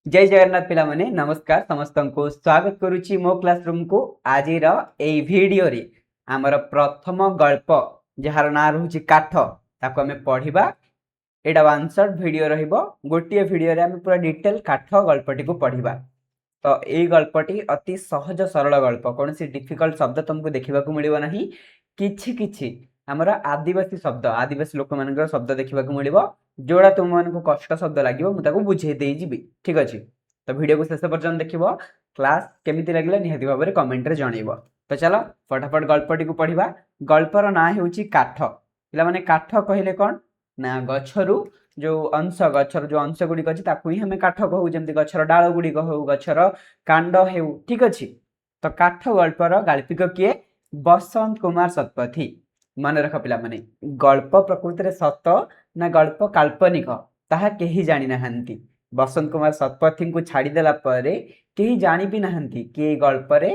जय जगन्नाथ पिला माने नमस्कार समस्त को स्वागत करुच्ची मो क्लासरूम को आज वीडियो रे आमर प्रथम गल्प जार ना रोचे काठ ताको आमे पढ़िबा। एटा वन शॉट वीडियो रहिबो। गोटिए वीडियो रे आमे पूरा डिटेल काठ गल्पटी को पढ़िबा। तो एई गल्पटी अति सहज सरल गल्प, कौन सी डिफिकल्ट शब्द तुमको देखा मिलिबो नाही। किछि किछि आमर आदिवासी शब्द आदिवासी लोक मानकर शब्द देखा मिलिबो, जोड़ा तुम मानक कष्ट शब्द लगे मुझे बुझे दे जी। ठीक अच्छे, तो वीडियो को शेष पर्यटन देखो। क्लास केमिति लगे निहाती भाव में कमेंट रे जनइब। तो चलो फटाफट गल्पटी को पढ़िबा। गल्पर ना होउची काठ। पिला माने काठ कहले कौन ना गछरु जो अंश गछर जो अंश गुड़िक अच्छी ताकू ही हमें काठ कहू, जमी गछर डाल गुड़िक हो गछर कांड हेउ। ठीक अच्छे, तो काठ गल्पर गाल्पिक किए बसंत कुमार शतपथी। मन रख पिला माने गल्प प्रकृति में सत ना गल्प काल्पनिक ताहा केही जानी नाहंती। बसंत कुमार शतपथी को छाड़देला केही जानी भी नाहंती कि गल्प रे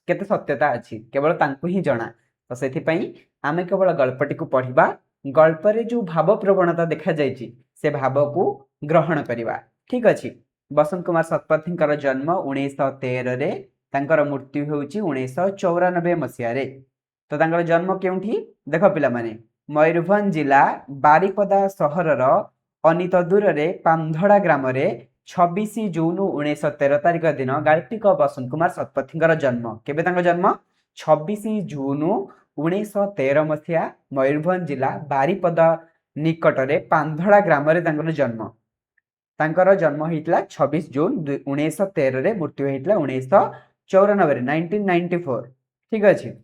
केते सत्यता अच्छी, केवल तांको ही जना। तो सेथिपई आमे केवल गल्पटी को पढ़िबा। गल्प रे जो भाव प्रवणता देखा जायछि से भाव को ग्रहण करिबा। ठीक अछि। बसंत कुमार शतपथी जन्म 1913 रे, तांकर मृत्यु होउछि 1994 मसिया रे। तो तांकर जन्म केउठी देख पिला माने मयूरभंज जिला बारिपदा सहरर अनित दूर रे पांधड़ा ग्राम रे 26 जून 1913 तारिख दिन गाल्पिक बसंत कुमार शतपथी जन्म। केबे तांकर जन्म 26 जून 1913 मसिया मयूरभंज जिला बारिपदा निकट रे पांधड़ा ग्राम रे तांकर जन्म। तांकर जन्म होइतला 26 जून 1913 रे, मृत्यु होइतला 1994 रे 1994। ठीक अछि।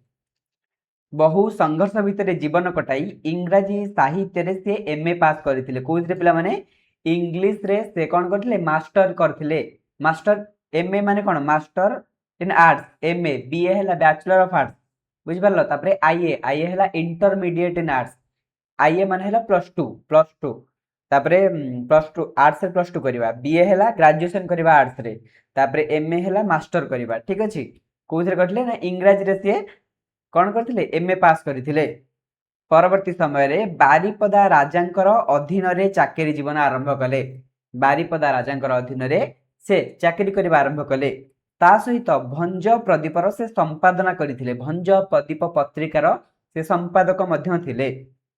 बहु संघर्ष भितर जीवन कटाई इंग्राजी साहित्य रे से एमए पास करथिले। कोइथरे पिला माने इंग्लिश रे से कोन करथिले मास्टर करथिले। मास्टर एमए माने कोन master in arts, MA BA हैला बैचलर ऑफ आर्ट्स बुझ परलो। तापरे आईए आईए हैला इंटरमीडिएट इन आर्ट्स। आईए माने हैला प्लस 2 तापरे +2 आर्ट्स रे +2 करबा। बीए हैला ग्रेजुएशन करबा आर्ट्स रे। तापरे एमए हैला मास्टर करबा। ठीक अछि। कोइथरे करथिले ना इंग्राजी रे से कौन करथिले एमए पास करथिले। परवर्ती समय रे बारिपदा राजांकर अधीन रे चाकरी जीवन आरंभ कले। बारिपदा राजांकर अधीन रे से चाकरी करबा आरंभ कले। ता सहित भंज प्रदीपर से संपादना करथिले। भंज प्रदीप पत्रिकार से संपादक मध्य थिले।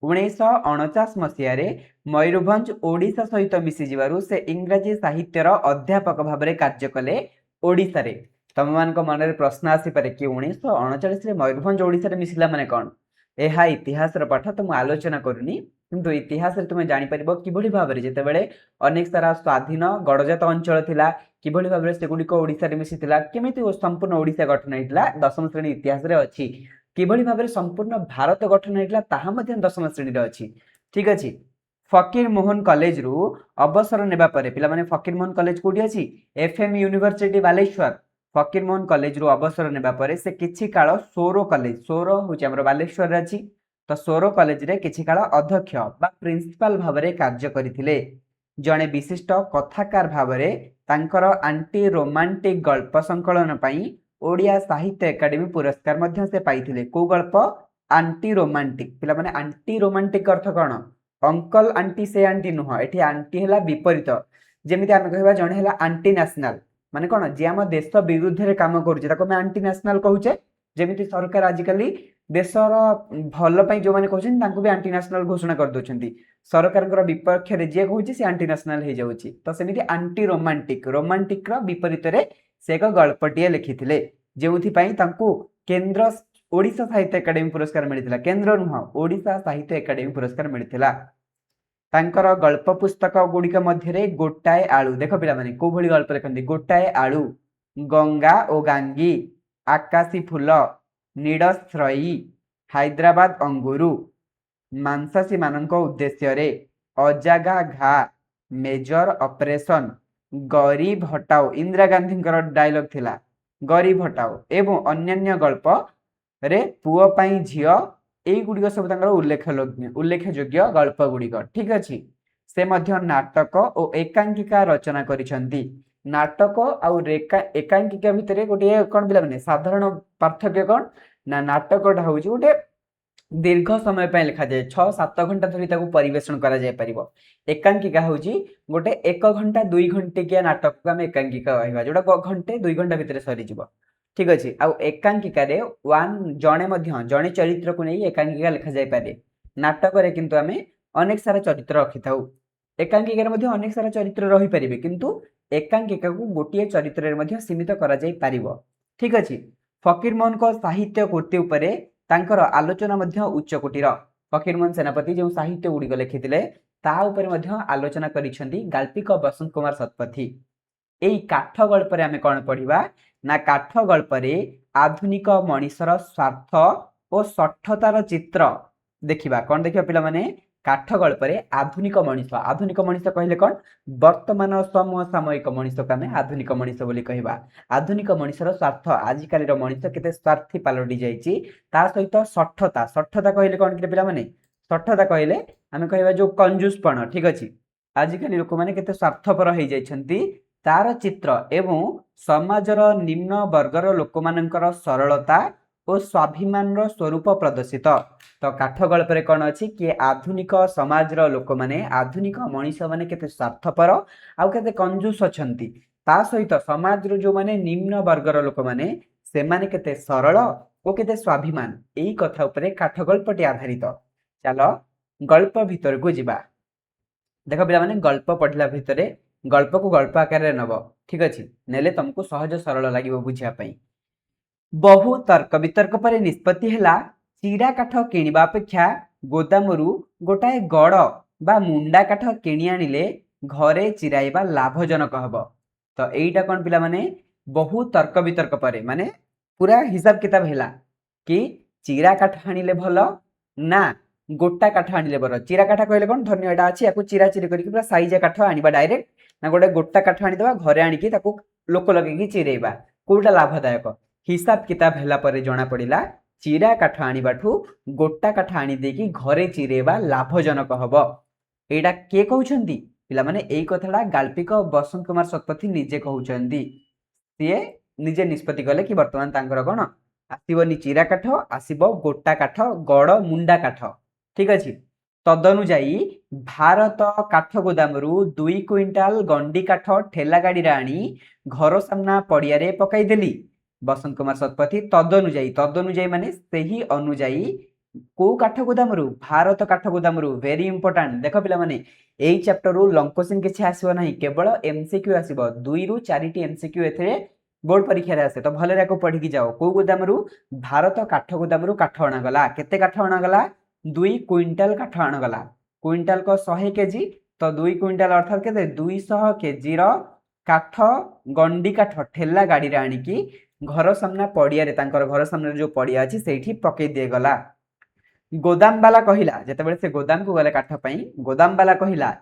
1949 मसिया रे मयूरभंज ओडिशा सहित मिसी जिवारु से इंग्राजी साहित्यर अध्यापक भाव में कार्य कले ओडिशा रे। तुम मान मन में प्रश्न आसीपे कि 1939 मयूरभंज ओडिशा रे मिसिला माने कौन। यह इतिहास पाठ तो मुझे आलोचना करूनी, किंतु इतिहास रे तुम जापर कि भाव में जितेबाला अनेक सारा स्वाधीन गड़जात अंचल थिला किभली भाव में सेगुड़िक ओडिशा रे मिसिथिला, केमिति संपूर्ण ओडिशा गठन होइतिला दशम श्रेणी इतिहास रे अछि। किभली भाव में संपूर्ण भारत गठन होइतिला ताहा मध्ये दशम श्रेणी रे अछि। ठीक अछि। फकीर मोहन कॉलेज रु अवसर नेबा परे पिला माने फकीर मोहन कॉलेज कोठी अछि एफएम यूनिवर्सिटी बालेश्वर। फकीर मोहन कॉलेज रु अवसर नेबा परे से किछि काल सोरो कॉलेज, सोरो होछि हमर बालेश्वर रे अछि, तो सोरो कॉलेज रे किछि काल अध्यक्ष बा प्रिंसिपल भाव में कार्य करिथिले। जणे विशिष्ट कथाकार भाव में तांकर आंटी रोमांटिक गल्प संकलन पई ओडिया साहित्य एकेडमी पुरस्कार मध्य से पाइथिले। को गल्प आंटी रोमांटिक। पिला माने आंटी रोमांटिक अर्थ कोन अंकल आंटी से आंटी नुह, एठी आंटी हैला विपरीत। जेमिति आमे कहबा जणे हैला आंटी नेशनल माने कोन जे हम देश विरुद्ध रे काम करूचे ताको मैं आंटी नेशनल कहूचे। जेमिति सरकार आजिकली देशर भल पई जो माने कहउछन तांको भी आंटी नेशनल घोषणा कर दोछंती। सरकार कर विपक्ष रे जे कहउची से आंटी नेशनल हे जाउची। तो सेमिति आंटी रोमांटिक, रोमांटिक रो विपरीत रे से एक गल्पटिए लिखिथिले, जेउथि पई तांको केंद्र ओडिशा साहित्य एकेडमी पुरस्कार मिलिथिला। केंद्र नुह ओडिशा साहित्य एकेडमी पुरस्कार मिलिथिला। तांकर गल्प पुस्तक गुड़िक मध्य गोटाए आलू देख पिला माने को भली गल्प लिखंती। गोटाए आलू, गंगा ओ गांगी, आकाशी फूल, नीड़श्रयी, हैदराबाद अंगुरु, मांसासी मानक उद्देश्य रे, अजागा घा, मेजर ऑपरेशन, गरीब हटाओ इंदिरा गांधी डायलॉग थिला गरीब हटाओ एवं अन्यान्य गल्प रे पुओ पाई झियो एई गुड़िक सब उल्लेख योग्य गल्प गुड़िक। ठीक अच्छे। से मध्य नाटक और एकांकिका रचना करिसंती। नाटक और एकांकिका भितर गोटे कौन पिला माने साधारण पार्थक्य कौन ना नाटकटा हूँ गोटे दीर्घ समय पे लिखा जाए 6-7 घंटा धरी ताकू परिवेषण करा जाय परिबो। एकांकिका होची गोटे 1 घंटा 2 घंटिकिया नाटक को आमे एकांकिका कहबा जोटा घंटे 2 घंटा भितर सरी जिवो। ठीक अछि। आ एकांकिका रे जणे चरित्र को नै एकांकिका लिखा जाय पारे। नाटक रे किंतु आमे अनेक सारा चरित्र रखि थाउ। एकांकिका रे मध्ये अनेक सारा चरित्र रही परिबे किंतु एकांकिका को गोटिए चरित्र रे मध्ये सीमित करा जाय पारिबो। ठीक अछि। फकीर मोहन को साहित्य कृति उपरे तांकर आलोचना मध्ये उच्च कोटीर। फकीर मोहन सेनापति जो साहित्य गुड़िक लिखिथिले ता उपरे मध्ये आलोचना करिसेंती गाल्पिक बसंत कुमार शतपथी। एई काठ गल्प रे आमे कोन पढिबा ना काठ गल्प रे आधुनिक मनीषर स्वार्थ और सठतार चित्र देखिबा। कोन देखिबा पिला माने काठ गल्प रे आधुनिक मनीष कहले कोन वर्तमान समसामयिक मनीष को आमे आधुनिक मनीष बोली कहबा। आधुनिक मनीषर स्वार्थ आजि काली रो मनीष केते स्वार्थी पालटी जाईची ता सहित सठता कहले कोन कि पिला माने सठता कहले आमे कहबा जो कंजूसपण। ठीक अछि। आजि काली लोक माने केते स्वार्थपर होई जाईछंती तार चित्र एवं समाजर निम्न वर्गर लोक मानकर सरलता और स्वाभिमान रो स्वरूप प्रदर्शित। तो काठ गल्प रे कोन अछि कि आधुनिक समाज रो लोक माने आधुनिक मनीष माने केते स्वार्थपर आ केते कंजूस अछंती ता सहित समाज रो जो माने निम्न वर्गर लोक माने से माने केते सरल ओ केते स्वाभिमान एई कथा उपरे काठ गल्पटी आधारित। चलो गल्प भीतर को जिबा। देखो पिला माने गल्प पढ़ला भितरे गल्प को गल्प आकार रे नब। ठीक अछि। नेले तुमको सहज सरल लागिवो बुझिया पई। बहु तर्क वितर्क पर निष्पत्ति हैला चिरा काठ किनिबा अपेक्षा गोदामरू गोटाए गड़ बा मुंडा काठ किनि आनिले घरे चिराइबा लाभजनक हबो। तो एईटा कोन पिला माने बहु तर्क वितर्क पर माने पूरा हिसाब किताब हैला कि चिरा काठ आनिले भलो ना गोटा काठ आनिले भलो। चिरा काठ कहले कोन धन्य एटा अछि याकू चिरा चिरी करी पूरा साइज काठ आनिबा डायरेक्ट ना गोटे गोटा काठ आनि देबा घरे आनिकी ताकू लोक लगेकी चिरेइबा कोटा लाभदायक। हिसाब किताब हैला परे जणा पड़िला चिरा काठ आनिबाठू गोटा काठ आनि देकी घरे चिरेइबा लाभजनक हबो। एटा के कहउछंती पिला माने एई कथाडा गाल्पिक बसंत कुमार शतपथी निजे कहउछंती। सिए निजे निष्पत्ति कले कि वर्तमान तांकर कोन आसीबनी चिरा काठ आसीबो गोटा काठ गड़ मुंडा काठ। ठीक अछि। तदनुजाई भारत काठ गोदामरू 2 क्विंटाल गंडी काठ ठेला गाड़ी रे आनी घर सामना पड़िया रे पकाई देली। बसंत कुमार शतपथी तदनुजाई माने सेही अनुजाई को काठ गोदामरू भारत काठ गोदामरू वेरी इंपोर्टेंट। देखो पिला माने एई चैप्टर रू लंग क्वेश्चन किछि आसीबो नाही केवल एमसीक्यू आसीबो 2 रू 4 टी एमसीक्यू एथरे बोर्ड परीक्षा रे आसे। तो भले राको पढ़ी कि जाओ को गोदामरू भारत काठ गोदामरू काठ अणा गला केते काठ अणा गला 2 क्विंटाल काठ अणा गला। क्विंटाल को 100 केजी तो 2 क्विंटाल अर्थात केते 200 केजी रो काठ गंडी काठ ठेला गाड़ी रे आनी की घर सामना पड़िया रे तांकर घर सामने जो पड़िया अछि सेठी पकई दिए गला। गोदाम वाला कहिला जते बेले से गोदाम को गले काठ पई गोदाम वाला कहिला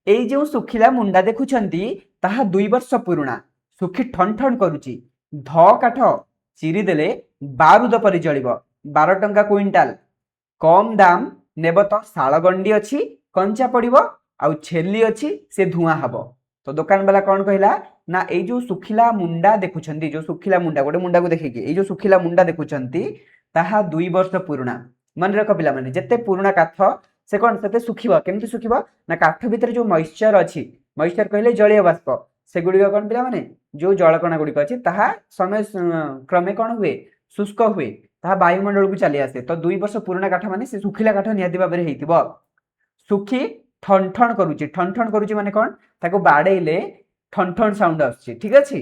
एई जो सुखिला मुंडा देखुछंती ताहा 2 वर्ष पुराना सुखी ठन ठन करूची ध काठ चिरी देले बारूद परि जळिबो 12 टंका क्विंटाल कम दाम नेब तो शाल गंडी अछि कंचा पड़िबो आ छेली अछि से धुआं हबो। तो दुकान वाला कौन कहला ना ए जो सुखिला मुंडा देखुछंती जो सुखिला मुंडा गोटे मुंडा को देखिकी ए जो सुखिला मुंडा देखुछंती ताहा 2 वर्ष पुराना। मन रख पिला माने जते पुराना काठ से कौन सेते सुखिबो केमती सुखिबो ना काठ भीतर जो मॉइस्चर अछि मॉइस्चर कहले जलीय बाष्प से गुडी कौन पिला माने जो जलकणा गुडी अछि ताहा समय क्रमे कौन हुए शुष्क हुए ताहा वायुमंडल को चली आसे। तो 2 वर्ष पुराना काठ माने से सुखिला काठ नियादी भाबरे हेतिबो सुखी ठन ठन करूची माने कौन ताको बाडेइले ठन ठन साउंड आछी। ठीक अछि।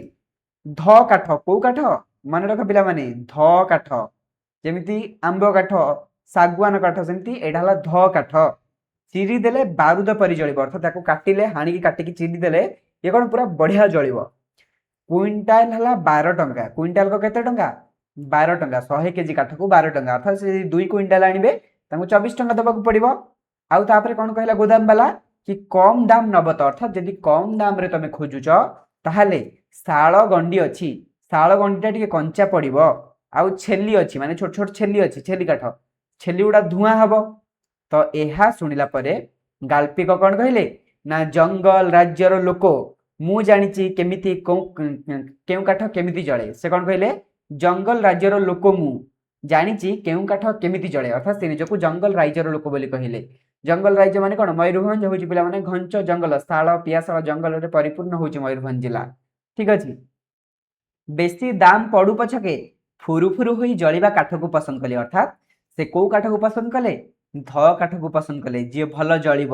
ध काठ को काठ मन रख पिला माने ध काठ जेमिति आंबो काठ सागवान काठ सेमिति एडा हला ध काठ चिरी देले बारूद परि जळिबो अर्थात ताको काटिले हाणी की काटी की चिरी देले ये कोन पूरा बढ़िया जळिबो। क्विंटाल हला 12 टंका क्विंटाल को केते टंका 12 टंका 100 केजी काठ को 12 टंका अर्थात से 2 क्विंटाल आनिबे ताको 24 टंका दबाक पड़िबो। आउ तापरे कोन कहला गोदाम वाला कि कम दाम नबत अर्थात यदि कम दाम रे तमे खोजुच ताहाले शाल गंडी अछि शाल गंडीटा टिके कंचा पड़िबो आउ छेली अछि माने छोट छोट छेली अछि छेली काठ छेली उडा धुआं हबो। तो एहा सुनिला परे गाल्पिक कोन कहले ना जंगल राज्यर लोक मु जानिची केमिति केउ काठ केमिति जळे से कोन कहले जंगल राज्यर लोक मु ଜାଣିଛି କେଉଁ କାଠ କେମିତି ଜଳେ ଅର୍ଥାତ୍ ସେ ନିଜକୁ ଜଙ୍ଗଲ ରାଇଜର ଲୋକ ବୋଲି କହିଲେ। ଜଙ୍ଗଲ ରାଇଜ ମାନେ କଣ? ମୟୂରଭଞ୍ଜ ହଉଛି ପିଲାମାନେ ଘଞ୍ଚ ଜଙ୍ଗଲ, ଶାଳ ପିଆଶାଳ ଜଙ୍ଗଲରେ ପରିପୂର୍ଣ୍ଣ ହଉଛି ମୟୂରଭଞ୍ଜ ଜିଲ୍ଲା। ଠିକ ଅଛି। ବେଶୀ ଦାମ ପଡୁ ପଛକେ ଫୁରୁଫୁରୁ ହୋଇ ଜଳିବା କାଠକୁ ପସନ୍ଦ କଲେ, ଅର୍ଥାତ୍ ସେ କୋଉ କାଠକୁ ପସନ୍ଦ କଲେ? ଧ କାଠକୁ ପସନ୍ଦ କଲେ, ଯିଏ ଭଲ ଜଳିବ।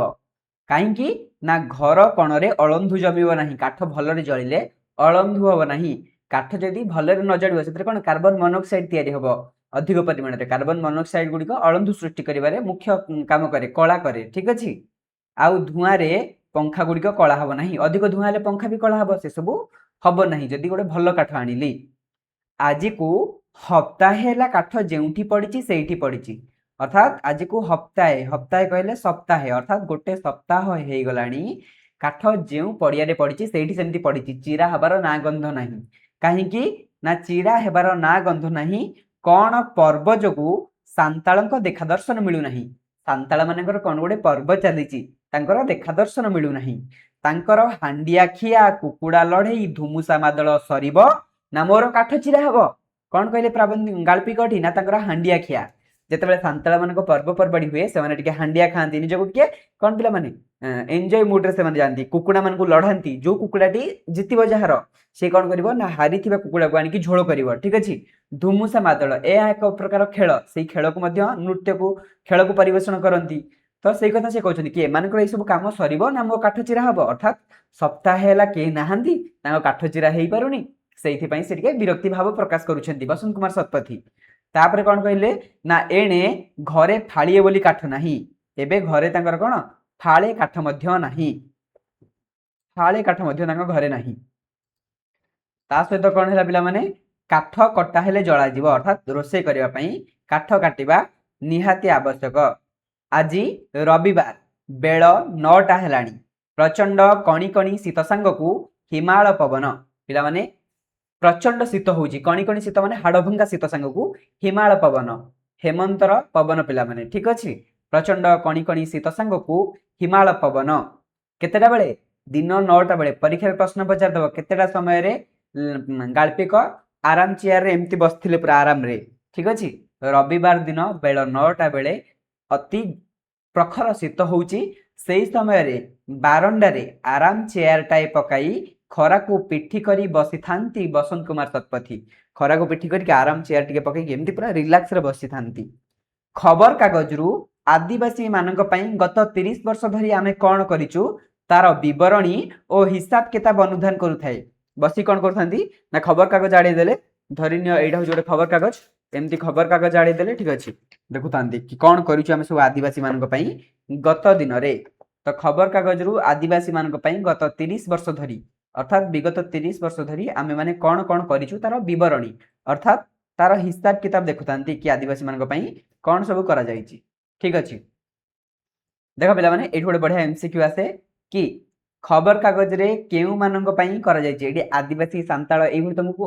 କାହିଁକି ନା ଘର କଣରେ ଅଳନ୍ଧୁ ଜମିବ ନାହିଁ। କାଠ ଭଲରେ ଜଳିଲେ ଅଳନ୍ଧୁ ହବ ନାହିଁ। କାଠ ଯଦି ଭଲରେ ନ ଜଳିବ ସେଥିରେ କଣ କାର୍ବନ ମନୋକ୍ସାଇଡ ତିଆରି ହବ ଅଧିକ ପରିମାଣରେ। କାର୍ବନ ମନୋକ୍ସାଇଡ ଗୁଡ଼ିକ ଅଳନ୍ଧୁ ସୃଷ୍ଟି କରିବାରେ ମୁଖ୍ୟ କାମ କରେ, କଳା କରେ। ଠିକ ଅଛି। ଆଉ ଧୂଆଁରେ ପଙ୍ଖା ଗୁଡ଼ିକ କଳା ହବ ନାହିଁ। ଅଧିକ ଧୂଆଁ ହେଲେ ପଙ୍ଖା ବି କଳା ହବ, ସେସବୁ ହବ ନାହିଁ ଯଦି ଗୋଟେ ଭଲ କାଠ ଆଣିଲି। ଆଜିକୁ ହପ୍ତାହେ ହେଲା କାଠ ଯେଉଁଠି ପଡ଼ିଛି ସେଇଠି ପଡ଼ିଛି। ଅର୍ଥାତ୍ ଆଜିକୁ ହପ୍ତାହେ, ହପ୍ତାହେ କହିଲେ ସପ୍ତାହେ, ଅର୍ଥାତ୍ ଗୋଟେ ସପ୍ତାହ ହେଇଗଲାଣି କାଠ ଯେଉଁ ପଡ଼ିଆରେ ପଡ଼ିଛି ସେଇଠି ସେମିତି ପଡ଼ିଛି, ଚିରା ହେବାର ନାଁ ଗନ୍ଧ ନାହିଁ। କାହିଁକି ନା ଚିରା ହେବାର ନାଁ ଗନ୍ଧ ନାହିଁ। କଣ ପର୍ବ ଯୋଗୁଁ ସାନ୍ତାଳଙ୍କ ଦେଖା ଦର୍ଶନ ମିଳୁନାହିଁ। ସାନ୍ତାଳ ମାନଙ୍କର କଣ ଗୋଟେ ପର୍ବ ଚାଲିଛି, ତାଙ୍କର ଦେଖା ଦର୍ଶନ ମିଳୁନାହିଁ। ତାଙ୍କର ହାଣ୍ଡିଆ ଖିଆ, କୁକୁଡ଼ା ଲଢ଼େଇ, ଧୁମୁସା ମାଦଳ ସରିବ ନା ମୋର କାଠ ଚିରା ହବ। କଣ କହିଲେ ଗାଳ୍ପିକଟି? ନା ତାଙ୍କର ହାଣ୍ଡିଆ ଖିଆ। ଯେତେବେଳେ ସାନ୍ତାଳ ମାନଙ୍କ ପର୍ବପର୍ବାଣି ହୁଏ ସେମାନେ ଟିକେ ହାଣ୍ଡିଆ ଖାଆନ୍ତି, ନିଜକୁ ଟିକେ କଣ ପିଲାମାନେ ଏନ୍ଜୟ ମୁଡରେ ସେମାନେ ଯାଆନ୍ତି। କୁକୁଡ଼ା ମାନଙ୍କୁ ଲଢ଼ାନ୍ତି, ଯୋଉ କୁକୁଡ଼ାଟି ଜିତିବ ଯାହାର ସେ କଣ କରିବ ନା ହାରିଥିବା କୁକୁଡ଼ାକୁ ଆଣିକି ଝୋଳ କରିବ। ଠିକ ଅଛି। ଧୁମୁସା ମାଦଳ ଏହା ଏକ ପ୍ରକାର ଖେଳ, ସେଇ ଖେଳକୁ ମଧ୍ୟ ନୃତ୍ୟକୁ ଖେଳକୁ ପରିବେଷଣ କରନ୍ତି। ତ ସେଇ କଥା ସେ କହୁଛନ୍ତି କି ଏମାନଙ୍କର ଏଇ ସବୁ କାମ ସରିବ ନା ମୋ କାଠ ଚିରା ହବ। ଅର୍ଥାତ୍ ସପ୍ତାହେ ହେଲା କେହି ନାହାନ୍ତି, ତାଙ୍କ କାଠ ଚିରା ହେଇପାରୁନି, ସେଇଥିପାଇଁ ସେ ଟିକେ ବିରକ୍ତି ଭାବ ପ୍ରକାଶ କରୁଛନ୍ତି ବସନ୍ତ କୁମାର ଶତପଥୀ। ତାପରେ କଣ କହିଲେ ନା ଏଣେ ଘରେ ଫାଳିଏ ବୋଲି କାଠ ନାହିଁ। ଏବେ ଘରେ ତାଙ୍କର କଣ ଫାଳେ କାଠ ମଧ୍ୟ ନାହିଁ, ଫାଳେ କାଠ ମଧ୍ୟ ତାଙ୍କ ଘରେ ନାହିଁ। ତା ସହିତ କଣ ହେଲା ପିଲାମାନେ? କାଠ କଟା ହେଲେ ଜଳାଯିବ, ଅର୍ଥାତ୍ ରୋଷେଇ କରିବା ପାଇଁ କାଠ କାଟିବା ନିହାତି ଆବଶ୍ୟକ। ଆଜି ରବିବାର, ବେଳ 9ଟା ହେଲାଣି। ପ୍ରଚଣ୍ଡ କଣି କଣି ଶୀତ ସାଙ୍ଗକୁ ହିମାଳ ପବନ। ପିଲାମାନେ ପ୍ରଚଣ୍ଡ ଶୀତ ହଉଛି, କଣି କଣି ଶୀତ ମାନେ ହାଡ଼ଭଙ୍ଗା ଶୀତ ସାଙ୍ଗକୁ ହିମାଳ ପବନ, ହେମନ୍ତର ପବନ ପିଲାମାନେ। ଠିକ ଅଛି। ପ୍ରଚଣ୍ଡ କଣି କଣି ଶୀତ ସାଙ୍ଗକୁ ହିମାଳ ପବନ। କେତେଟା ବେଳେ? ଦିନ 9ଟା ବେଳେ। ପରୀକ୍ଷାରେ ପ୍ରଶ୍ନ ପଚାରିଦେବ କେତେଟା ସମୟରେ ଗାଳ୍ପିକ ଆରାମ ଚେୟାରରେ ଏମିତି ବସିଥିଲେ ପୁରା ଆରାମରେ। ଠିକ ଅଛି। ରବିବାର ଦିନ ବେଳ 9ଟା ବେଳେ ଅତି ପ୍ରଖର ଶୀତ ହଉଛି। ସେଇ ସମୟରେ ବାରଣ୍ଡାରେ ଆରାମ ଚେୟାରଟାଏ ପକାଇ ଖରାକୁ ପିଠି କରି ବସିଥାନ୍ତି ବସନ୍ତ କୁମାର ଶତପଥୀ। ଖରାକୁ ପିଠି କରିକି ଆରାମ ଚେୟାର ଟିକେ ପକେଇକି ଏମିତି ପୁରା ରିଲାକ୍ସରେ ବସିଥାନ୍ତି। ଖବର କାଗଜରୁ ଆଦିବାସୀ ମାନଙ୍କ ପାଇଁ ଗତ 30 ବର୍ଷ ଧରି ଆମେ କଣ କରିଛୁ ତାର ବିବରଣୀ ଓ ହିସାବ କିତାବ ଅନୁଧ୍ୟାନ କରୁଥାଏ। ବସି କଣ କରୁଥାନ୍ତି ନା ଖବର କାଗଜ ଆଡ଼େଇ ଦେଲେ, ଧରିନିଅ ଏଇଟା ହଉଛି ଗୋଟେ ଖବର କାଗଜ, ଏମିତି ଖବର କାଗଜ ଆଡ଼େଇ ଦେଲେ, ଠିକ ଅଛି, ଦେଖୁଥାନ୍ତି କି କଣ କରିଛୁ ଆମେ ସବୁ ଆଦିବାସୀ ମାନଙ୍କ ପାଇଁ ଗତ ଦିନରେ। ତ ଖବର କାଗଜରୁ ଆଦିବାସୀ ମାନଙ୍କ ପାଇଁ ଗତ 30 ବର୍ଷ ଧରି, ଅର୍ଥାତ୍ ବିଗତ 30 ବର୍ଷ ଧରି ଆମେ ମାନେ କଣ କଣ କରିଛୁ ତାର ବିବରଣୀ, ଅର୍ଥାତ୍ ତାର ହିସାବ କିତାବ ଦେଖୁଥାନ୍ତି କି ଆଦିବାସୀ ମାନଙ୍କ ପାଇଁ କଣ ସବୁ କରାଯାଇଛି। ଠିକ ଅଛି। ଦେଖ ପିଲାମାନେ ଏଇଠି ଗୋଟେ ବଢିଆ ଏମସିକ୍ୟୁ ଆସେ କି ଖବର କାଗଜରେ କେଉଁ ମାନଙ୍କ ପାଇଁ କରାଯାଇଛି। ଏଠି ଆଦିବାସୀ ସାନ୍ତାଳ ଏଇଭଳି ତମକୁ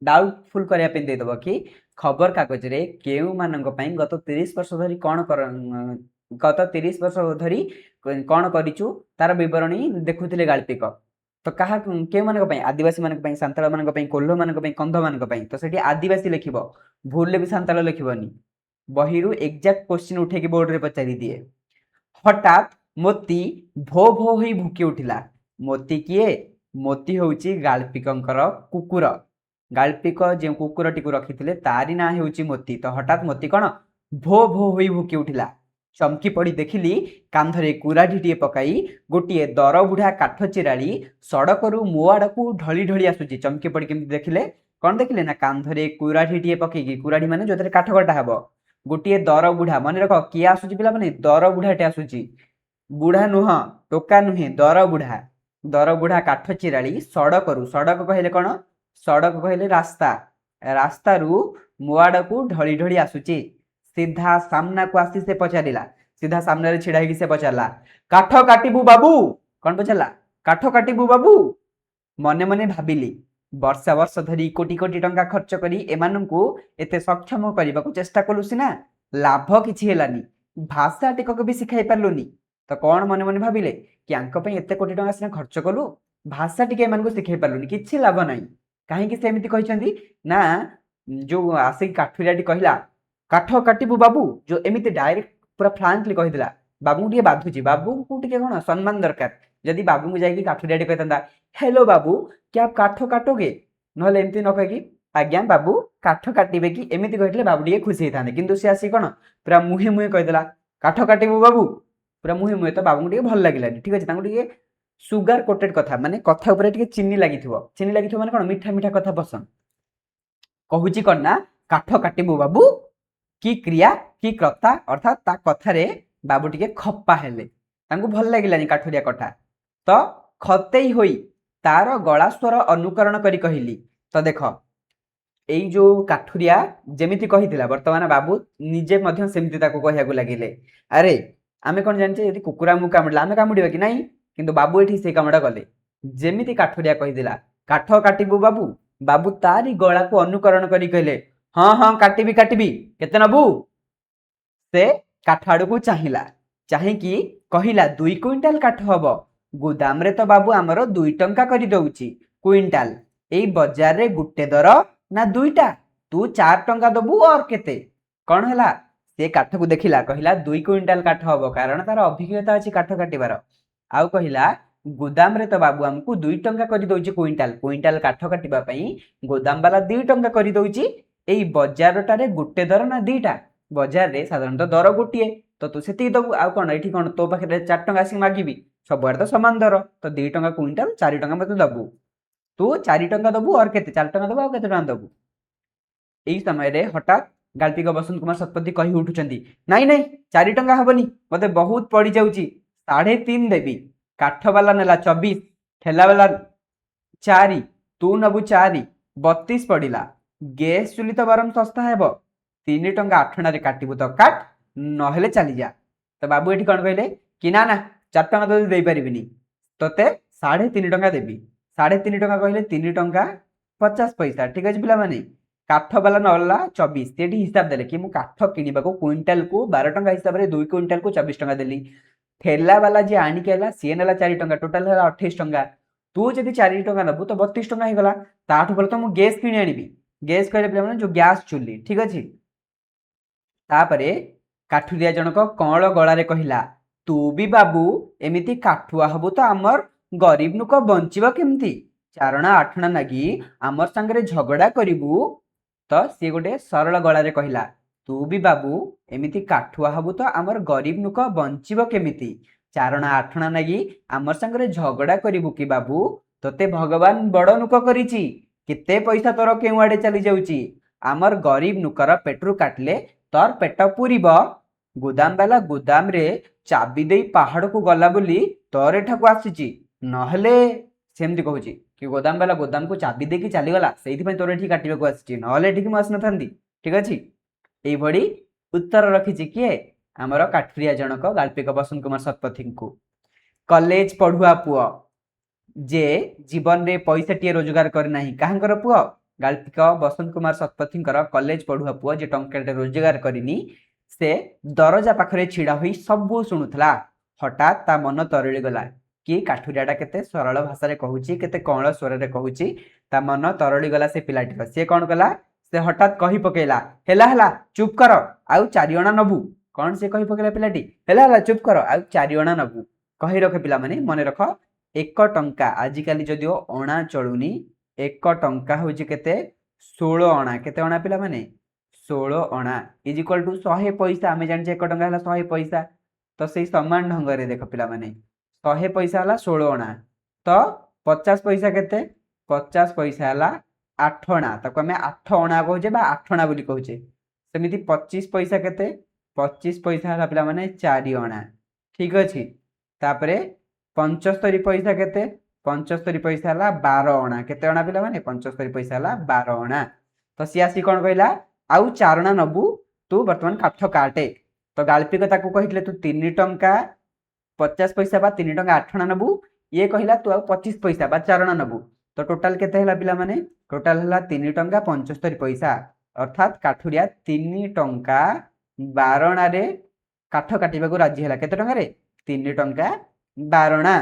ଡାଉଟଫୁଲ କରିବା ପାଇଁ ଦେଇଦବ କି ଖବର କାଗଜରେ କେଉଁ ମାନଙ୍କ ପାଇଁ ଗତ 30 ବର୍ଷ ଧରି ଗତ 30 ବର୍ଷ ଧରି କଣ କରିଛୁ ତାର ବିବରଣୀ ଦେଖୁଥିଲେ ଗାଳ୍ପିକ। ତ କାହା କେଉଁମାନଙ୍କ ପାଇଁ? ଆଦିବାସୀ ମାନଙ୍କ ପାଇଁ, ସାନ୍ତାଳ ମାନଙ୍କ ପାଇଁ, କୋଲ୍ହ ମାନଙ୍କ ପାଇଁ, କନ୍ଧ ମାନଙ୍କ ପାଇଁ। ତ ସେଠି ଆଦିବାସୀ ଲେଖିବ, ଭୁଲରେ ବି ସାନ୍ତାଳ ଲେଖିବନି। ବହିରୁ ଏକ୍ଜାକ୍ଟ କ୍ୱେଶ୍ଚିନ୍ ଉଠେଇକି ବୋର୍ଡରେ ପଚାରି ଦିଏ। ହଠାତ୍ ମୋତି ଭୋ ଭୋ ହୋଇ ଭୁକି ଉଠିଲା। ମୋତି କିଏ? ମୋତି ହେଉଛି ଗାଳ୍ପିକଙ୍କର କୁକୁର। ଗାଳ୍ପିକ ଯେଉଁ କୁକୁରଟିକୁ ରଖିଥିଲେ ତାରି ନାଁ ହେଉଛି ମୋତି। ତ ହଠାତ୍ ମୋତି କଣ ଭୋ ଭୋ ହୋଇ ଭୁକି ଉଠିଲା। ଚମକି ପଡ଼ି ଦେଖିଲି କାନ୍ଧରେ କୁରାଢ଼ୀଟିଏ ପକାଇ ଗୋଟିଏ ଦରବୁଢ଼ା କାଠ ଚିରାଳି ସଡ଼କରୁ ମୋ ଆଡ଼କୁ ଢଳି ଢଳି ଆସୁଛି। ଚମକି ପଡ଼ି କେମିତି ଦେଖିଲେ? କଣ ଦେଖିଲେ ନା କାନ୍ଧରେ କୁରାଢ଼ୀଟିଏ ପକେଇକି, କୁରାଢ଼ୀ ମାନେ ଯୋଉଥିରେ କାଠ କଟା ହବ, ଗୋଟିଏ ଦରବୁଢ଼ା, ମନେ ରଖ କିଏ ଆସୁଛି ପିଲାମାନେ? ଦରବୁଢ଼ାଟେ ଆସୁଛି। ବୁଢ଼ା ନୁହଁ, ଟୋକା ନୁହେଁ, ଦରବୁଢ଼ା। ଦରବୁଢ଼ା କାଠ ଚିରାଳି ସଡ଼କରୁ, ସଡ଼କ କହିଲେ କଣ? ସଡ଼କ କହିଲେ ରାସ୍ତା, ରାସ୍ତାରୁ ମୋ ଆଡ଼କୁ ଢଳି ଢଳି ଆସୁଛି। ସିଧା ସାମ୍ନାକୁ ଆସି ସେ ପଚାରିଲା, ସିଧା ସାମ୍ନାରେ ଛିଡ଼ା ହେଇକି ସେ ପଚାରିଲା, କାଠ କାଟିବୁ ବାବୁ? କଣ ପଚାରିଲା? କାଠ କାଟିବୁ ବାବୁ? ମନେ ମନେ ଭାବିଲି ବର୍ଷ ବର୍ଷ ଧରି କୋଟି କୋଟି ଟଙ୍କା ଖର୍ଚ୍ଚ କରି ଏମାନଙ୍କୁ ଏତେ ସକ୍ଷମ କରିବାକୁ ଚେଷ୍ଟା କଲୁ ସିନା, ଲାଭ କିଛି ହେଲାନି, ଭାଷା ଟିକକ ବି ଶିଖାଇ ପାରିଲୁନି। ତ କଣ ମନେ ମନେ ଭାବିଲେ କି ଆଙ୍କ ପାଇଁ ଏତେ କୋଟି ଟଙ୍କା ସିନା ଖର୍ଚ୍ଚ କଲୁ, ଭାଷା ଟିକେ ଏମାନଙ୍କୁ ଶିଖାଇ ପାରିଲୁନି, କିଛି ଲାଭ ନାହିଁ। କାହିଁକି ସେ ଏମିତି କହିଛନ୍ତି? ନା जो आसिक काठुरियाटी कहला काठ काटिबु बाबू जो एमिति डायरेक्ट पूरा फ्रांकली कहिदिला बाबू टिके बाधुची बाबू को टिके कोन सम्मान दरकार जदि बाबू को जाई काठुरियाटी कहतंदा हेलो बाबू क्या आप काठ काटोगे नहले एमती न कहि आज्ञा बाबू काठ काटिबे कि एमिति कहले बाबू टिके खुशी हेताने किंतु से आसी कोन पूरा मुहे मुहे कहदेला काठ काटिबु बाबू पूरा मुहे मुहे तो बाबू टिके भल लागिला ठीक अछि तांको टिके सुगर कोटेड कथा माने कथा ऊपर टिके चीनी लागिथिबो माने कोन मीठा मीठा कथा पसंद कहूची कौन ना काठ काटिबु बाबू की क्रिया की कथा अर्थात ता कथारे बाबू टिके खप्पा हेले तांको भल लागिलानी काठुरिया कथा तो खतेई होई तार गला स्वर अनुकरण करी कहिली तो देख एई जो काठुरिया जेमिति कहिथिला वर्तमान बाबू निजे मध्य सेमिति ताको कहियाकु लागिले अरे आमे कोन जानचे यदि कुकुरा मु कामुडला आमे कामुडिबा कि नाही किंतु बाबू एठी से कामडा गले जेमिति काठुरिया कहिदिला काठ काटिबु बाबू बाबू तारी गला को अनुकरण करी कहले हाँ हाँ काटिबी काटिबी केते नबू से काठ आड़ को चाहिला चाहिकी कहिला 2 क्विंटाल काठ हबो गोदाम रे तो बाबू आमर 2 टंका करी दउची क्विंटाल एई बाजार रे गुट्टे दर ना 2टा तू 4 टंका दबू और केते कौन हला से काठ को देखिला कहिला 2 क्विंटाल काठ हबो कारण तार अभिज्ञता अछि काठ काटिबार आउ कहिला गोदाम रे तो बाबू हमको 2 टंका करी दउची क्विंटाल क्विंटाल काठ काटिबा पई गोदाम वाला 2 टंका करी दउची एई बाजार टारे गुट्टे दर ना 2टा बाजार रे साधारणतः दर गोटिए तो तू सेती दबू आ कोन एठी कोन तो पाखे 4 टंका आसी मागिबी सब तो समान दर तो 2 टंका क्विंटाल 4 टंका मते दबू तू 4 टंका दबू और केते 4 टंका दबू आ केते टंका दबू एई समय रे हठात गाल्पिक बसंत कुमार शतपथी कहि उठुचंदी नाही नाही 4 टंका हबनी मते बहुत पड़ी जाउची 3.5 देबी काठ वाला नेला 24 ठेला वाला 4 तू नबू 4 32 पड़िला गैस चुली तो बरम सस्ता हेबो 3 टंका 8 रे काटिबु तो काट नहेले चली जा तो बाबू एठी कोन कहले कि ना ना 4 टंका तो दे परिबिनी तते 3.5 टंका देबी 3.5 टंका कहले 3 टंका 50 पैसा ठीक अछि पिला माने काठ वाला नला 24 तेठी हिसाब देले कि मु काठ किनिबा को क्विंटाल को 12 टंका हिसाब रे 2 क्विंटाल को 24 टंका देली ठेला वाला जे आनी केला सी नेला 4 टंका टोटल हला 28 टंका तू जदी 4 टंका नबू तो 32 टंका ही गला ताठु बोले तो मु गैस किनि आनिबी गैस कहले पिला माने जो गैस चुल्ली ठीक अछि तापरे काठुरिया जनक कौल गलारे कहिला तू भी बाबू एमिति काठुआ हबू तो आमर गरीब नुक बंचिबा केमती चारणा आठणा नागी आमर संगरे झगड़ा करिबू तो सी गोटे सरल गलारे कहिला तू भी बाबू एमिति काठुआ हबू तो आमर गरीब नुक बंचिबो केमिति चारणा आठणा नागी आमर संगरे झगड़ा करिबू कि बाबू तोते भगवान बड़ नुक करिची केते पैसा तोर केउ आडे चली जाउची आमर गरीब नुकर पेट्रो काटले तोर पेट पुरीब गोदाम वाला गोदाम रे चाबी देई पहाड़ को गला बोली तोर एठा को आसीची नहले सेमती कहूची कि गोदाम वाला गोदाम को चाबी देकी चली गला सेइथि पई तोर एठी काटिबे को आसीची नहले एठी मु आसना थांदी ठीक अछि एई भडी उत्तर रखिची किए आमर काठुरिया जनक गाल्पिक बसंत कुमार शतपथी को कॉलेज पढ़ुआ पुओ जे जीवन रे पैसा टिए रोजगार कर नाही काहंकर पुओ गाल्पिक बसंत कुमार शतपथी कॉलेज पढ़ुआ पुओ जे टंकाटे रोजगार करिनी से दरजा पाखरे छिड़ा होई सब शुणुथला हठात ता मन तरळी गला कि काठुरियाटा केते सरल भाषा रे कहूची केते कौल स्वर रे कहूची ता मन तरळी गला से पिलाटी से कोन कला से हठात कहि पकेला हेला हेला चुप कर आउ 4 अणा नबू कौन से कहि पकेला पिलाटी हेला हेला चुप कर आउ 4 अणा नबू कहि रखे पिला माने मने रख 1 टंका आजि काली जदियो अणा चलुनी 1 टंका होची केते 16 अणा केते अणा पिला माने 16 अणा इज इक्वल टू 100 पैसा आमे जान 1 टंका हला 100 पैसा तो सेही समान ढंग रे देख पिला माने 100 पैसा हला 16 अणा तो 50 पैसा केते 50 पैसा हला 8 अणा ताको हमें 8 अणा कहूचे बा 8 अणा बोली कहूचे सेमिति 25 पैसा केते 25 पैसा हला पिला माने 4 अणा ठीक अछि तापरे 75 पैसा केते 75 पैसा हला 12 अणा केते अणा पिला माने 75 पैसा हला 12 अणा तो सियासी कोन कहला आउ 4 अणा नबू तू वर्तमान काठ काटे तो गाल्पिक ताको कहितले तू 3 टंका 50 पैसा बा 3 टंका 8 अणा नबू ये कहला तू आउ 25 पैसा बा 4 अणा नबू तो टोटल केते हला पिला माने टोटल हला 3 टंका 75 पैसा अर्थात काठुरिया 3 टंका 12 अणा रे काठ काटिबा को राजी हला केते टंका रे 3 टंका 12 अणा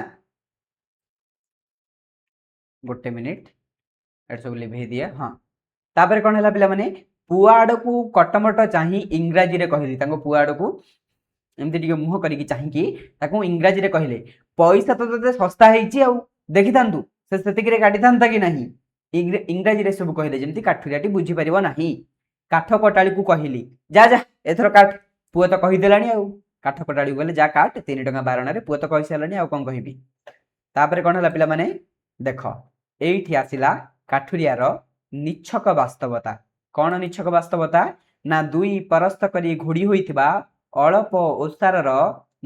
गोटे मिनिट एट सब लिभे दिया हाँ तापर कौन है पिलाने पुआ आड़ को कटमट चाही इंग्राजी रे कहली पुआ आड़ को एमती टिके मुह करिकी चाहिकी ताकू इंग्राजी रे कहले पैसा तो तते सस्ता हेची आ देखि थांतु से सेतिक रे काटी थांता कि नाही इंग्राजी रे सब कहले जेमती काठुरियाटी बुझी परिबो नाही काठ कटाली को कहली जा जा एथर काट पुआ तो कहि देलानी आ काठ कटाली गले जा काट 3 टका 12 रे पुआ तो कहि सालानी आ कोन कहिबी तापर कोन हला पिला माने देखो एइठी आसिला काठुरियार निच्छक वास्तवता कौन निच्छक वास्तवता ना दुई परस्त करी घोड़ी होइथिबा अल्प ओसारर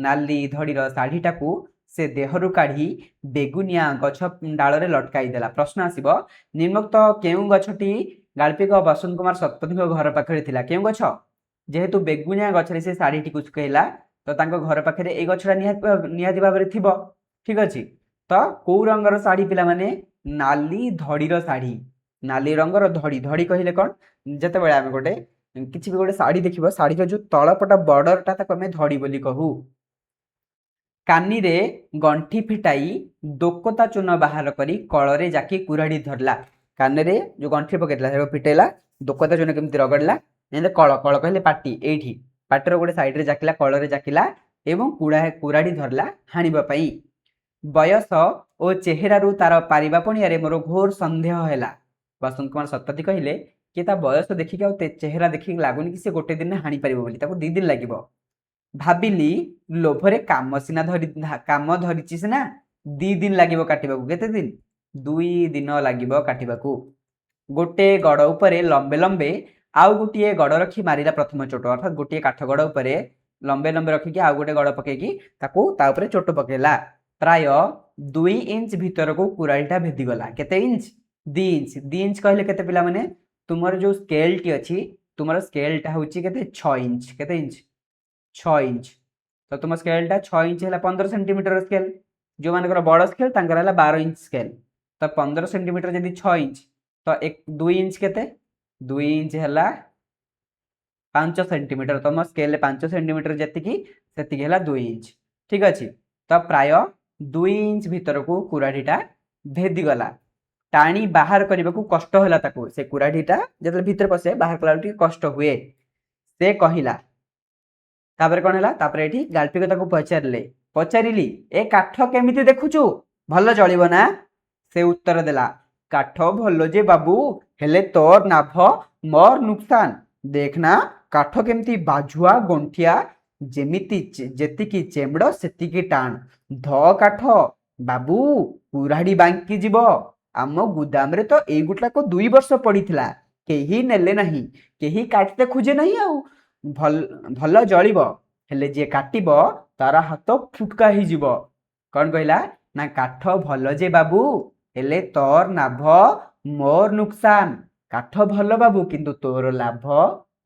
नाली धड़ीर शाढ़ीटाकू से देहरु काढ़ी बेगुनिया गछ डाल लटकाई देला प्रश्न आसिबो निम्नोक्त केउ गछटी गाल्पिक बसंत कुमार शतपथी घर पाखरे थिला केउ गछ जेहेतु बेगुनिया गछरे से शाढ़ीटी सुखेला तो तांको घर पाखरे ए गछटा निहाती भाबरे थिबो ठीक अछि तो कौ रंगर शाढ़ी पिला माने नाली धड़ीर शाढ़ी नाली रंगर धड़ी धड़ी कहले कौन जते बेले आमे गोटे किसी भी गोटे शाढ़ी देखिबो शाढ़ीर जो तळपटा बॉर्डरटा ताको आमे धड़ी बोली कहू कानी रे गंठी फिटाई दोकता चून बाहर करी कଳରେ जाकी कुराड़ी धरला कानी रे जो गंठी पकेतला से फिटेला दोकता चून केमती रगड़ला एंदे कळ कळ कहले पाटी एठी पाटर गोटे साइड रे जाकिला कଳରେ जाकिला एवं कुराड़ी धरला हानिबा पई बयस ओ चेहरारू तार पारिबा पणियारे मोर घोर संदेह हैला बसंत कुमार शतपथी कहले कि ता बयस देखिक आ चेहरा देखिक लागुनी कि से गोटे दिन हानि पारिबो बोली ताको 2 दिन लागिबो भाबिली लोभरे काम सिना धरि काम धरिछि सिना 2 दिन लागिबो काटिबाकू केते दिन 2 दिन लागिबो काटिबाकू गोटे गड़ उपरे लंबे लंबे आउ गोटे गड़ रखी मारिला प्रथम चोट अर्थात गोटे काठ गड़ उपरे लंबे लंबे रखिकी आउ गोटे गड़ पकेकी ताकू ता उपरे चोट पकेला प्राय 2 इंच भीतर को कुराड़ीटा भेदी गला केते इंच 2 इंच 2 इंच कहले केते पिला माने तुमर जो स्केल टी अछि तुमर स्केल टा होची केते 6 इंच केते इंच 6 इंच तो तुम स्केल टा 6 इंच हैला 15 सेंटीमीटर स्केल जो मानकर बड़ स्केल तांकर हैला 12 इंच स्केल तो 15 सेंटीमीटर यदि 6 इंच तो 2 इंच केते 2 इंच हैला 5 सेंटीमीटर तुम स्केल 5 सेंटीमीटर जतिकी सेतिकी हैला 2 इंच ठीक अछि तो प्राय 2 इंच भीतर को कुराड़ीटा भेदी गला टाणी बाहर करने को कष्ट होला ताको से कुराड़ीटा जतले भीतर पसे बाहर कला कष्ट हुए से कहिला तापर कोन हैला तापर एठी गाल्पिक ताको पचारिली ए काठ केमिति देखुचु भल जळिबो ना से उत्तर देला काठ भल जे बाबू हेले तोर नाभ मोर नुकसान देखना काठ केमिति बाजुआ गंठिया जेमिति जेतिकी चेमड़ सेतिकी टाण ध काठ बाबू कुराड़ी बांकी जीवो आम गुदाम रे तो ए गुटलाको 2 वर्ष पड़ीथिला केही नेले नाही केही काटते खोजे नाही आ भल जळिबो हेले जे काटिबो तार हाथ फुटका ही जीवो कोन कहला ना काठ भल जे बाबू हेले तोर नाभ मोर नुकसान काठ भल बाबू किंतु तोर लाभ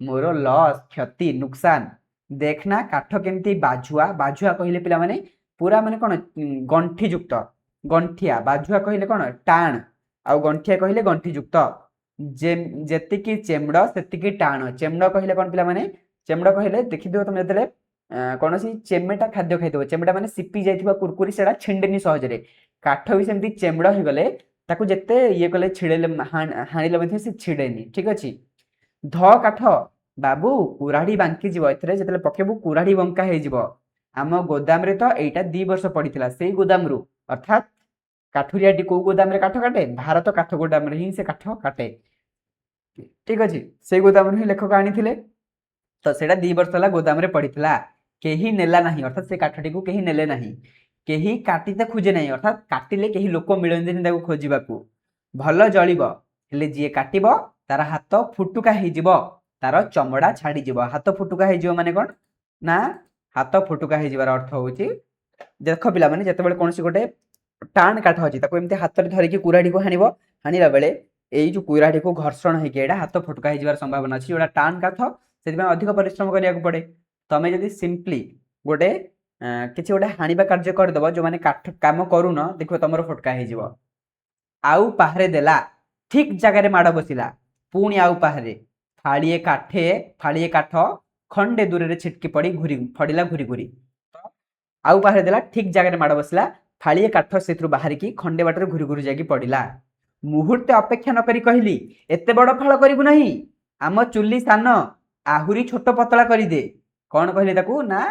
मोर लॉस क्षति नुकसान देखना काठ केमती बाजुआ बाजुआ कहले पिला माने पूरा माने कोन गंठी युक्त गंठिया बाजुआ कहले कोन टाण आ गंठिया कहले गंठी युक्त जेतिकी चेमड़ सेतिकी टाण चेमड़ कहले कोन पिला माने चेमड़ कहले देखि दियो तुम जतले कोनसी चेमेटा खाद्य खाइतो चेमेटा माने सिपी जाइथिबा कुरकुरी सेडा छिंडेनी सहज रे काठ भी सेमती चेमड़ हो गले ताकू जत्ते ये कले छिड़ेले हानिले मध्ये से छिड़ेनी ठीक अछि ध काठ बाबू कुराड़ी बांकी जीव एथरे जतले पकेबू कुराड़ी बंका हे जीव आम गोदाम रे तो एटा 2 वर्ष पड़ीथिला सेई गोदाम रु अर्थात काठुरियाटी को गोदाम रे काठ काटे भारत काठ गोदाम रे ही से काठ काटे ठीक अछि सेई गोदाम रे लेखक आनिथिले तो सेटा 2 वर्ष ला गोदाम रे पड़ीथिला केही नेला नाही अर्थात से काठटी को केही नेले नाही केही काटिते खोजे नाही अर्थात काटिले केही लोक मिलंदिनी ताको खोजिबाकू भल जळिबो हेले जे काटिबो तार हाथ फुटुका हे जिवो तार चमड़ा छाड़ी जीव हाथ फुटुका हे जीव माने कोन ना हाथ फुटुका हे जीवार अर्थ होची देख पिला माने जते बेले कोनसी गोटे टाण काठ अछि ताको एमते हाथ रे धरि के कुराडी को हानिबो हानिला बेले एई जो कुराडी को घर्षण हे के एडा हाथ फुटुका हे जीवार संभावना अछि ओडा टाण काठ सेति में अधिक परिश्रम करिया को पड़े तमे जदी सिंपली गोटे किछि गोटे हानिबा कार्य कर दबो जो माने काठ काम करू न देखो तमरो फुटका हे जीव आउ पाहरे देला ठीक जगह रे माड बसिला पुणी आउ पाहरे फाड़िए काठ खंडे दूर रे छिटकी पड़ी घुरी फड़िला घुरी घुरी आउ बाहर देला ठीक जगह रे माड़ बसला फाड़िए काठ सेथु बाहर की खंडे बाटर घुरी घुरी जाकी पड़िला मुहूर्ते अपेक्षा न करी कहली एते बड़ फाल करिबु नहीं आम चुली सान आहुरी छोट पतला करदे कौन कहले ताकू ना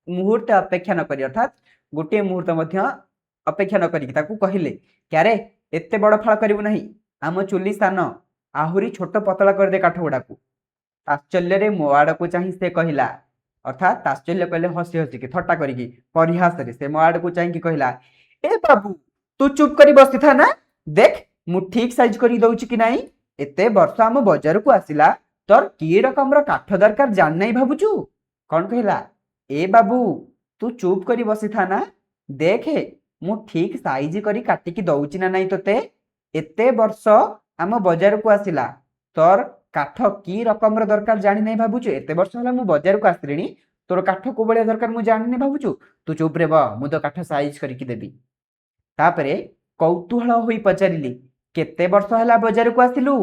मुहूर्ते अपेक्षा न करी अर्थात गोटे मुहूर्त मध्य अपेक्षा न करी ताकू कहले क्यारे एते बड़ फाल करिबु नहीं आम चुली सान आहुरी छोट पतला करदे काठ गुड़ाकू ताश्चर्य मो आड़ को चाह से कहला अर्थात ताश्चर्य कहले हसी हसी के थट्टा करिकी परिहास रे से मो आड़ को चाह कहला ए बाबू तू चुप करी बसी था ना देख मु ठीक साइज करी दउची कि नहीं एते वर्ष आम बाजार को आसिला तोर की रकम काठ दरकार जान नहीं भाबुचु कौन कहला ए बाबू तू चुप करी बसी था ना देखे मु ठीक साइज करी काटिकी दउची ना नहीं तोते एते वर्ष आम बाजार को आसिला तोर काठ की रकम दरकार जानी नहीं भाबुचु एते वर्ष होला मु बाजार को आसलिनी तोर काठ को बलिया दरकार मु जानी नहीं भाबुचु तू चुप रे बा मु तो काठ साइज करिकी देबी तापरे कौतूहल होई पचारिली केते वर्ष होला बाजार को आसिलु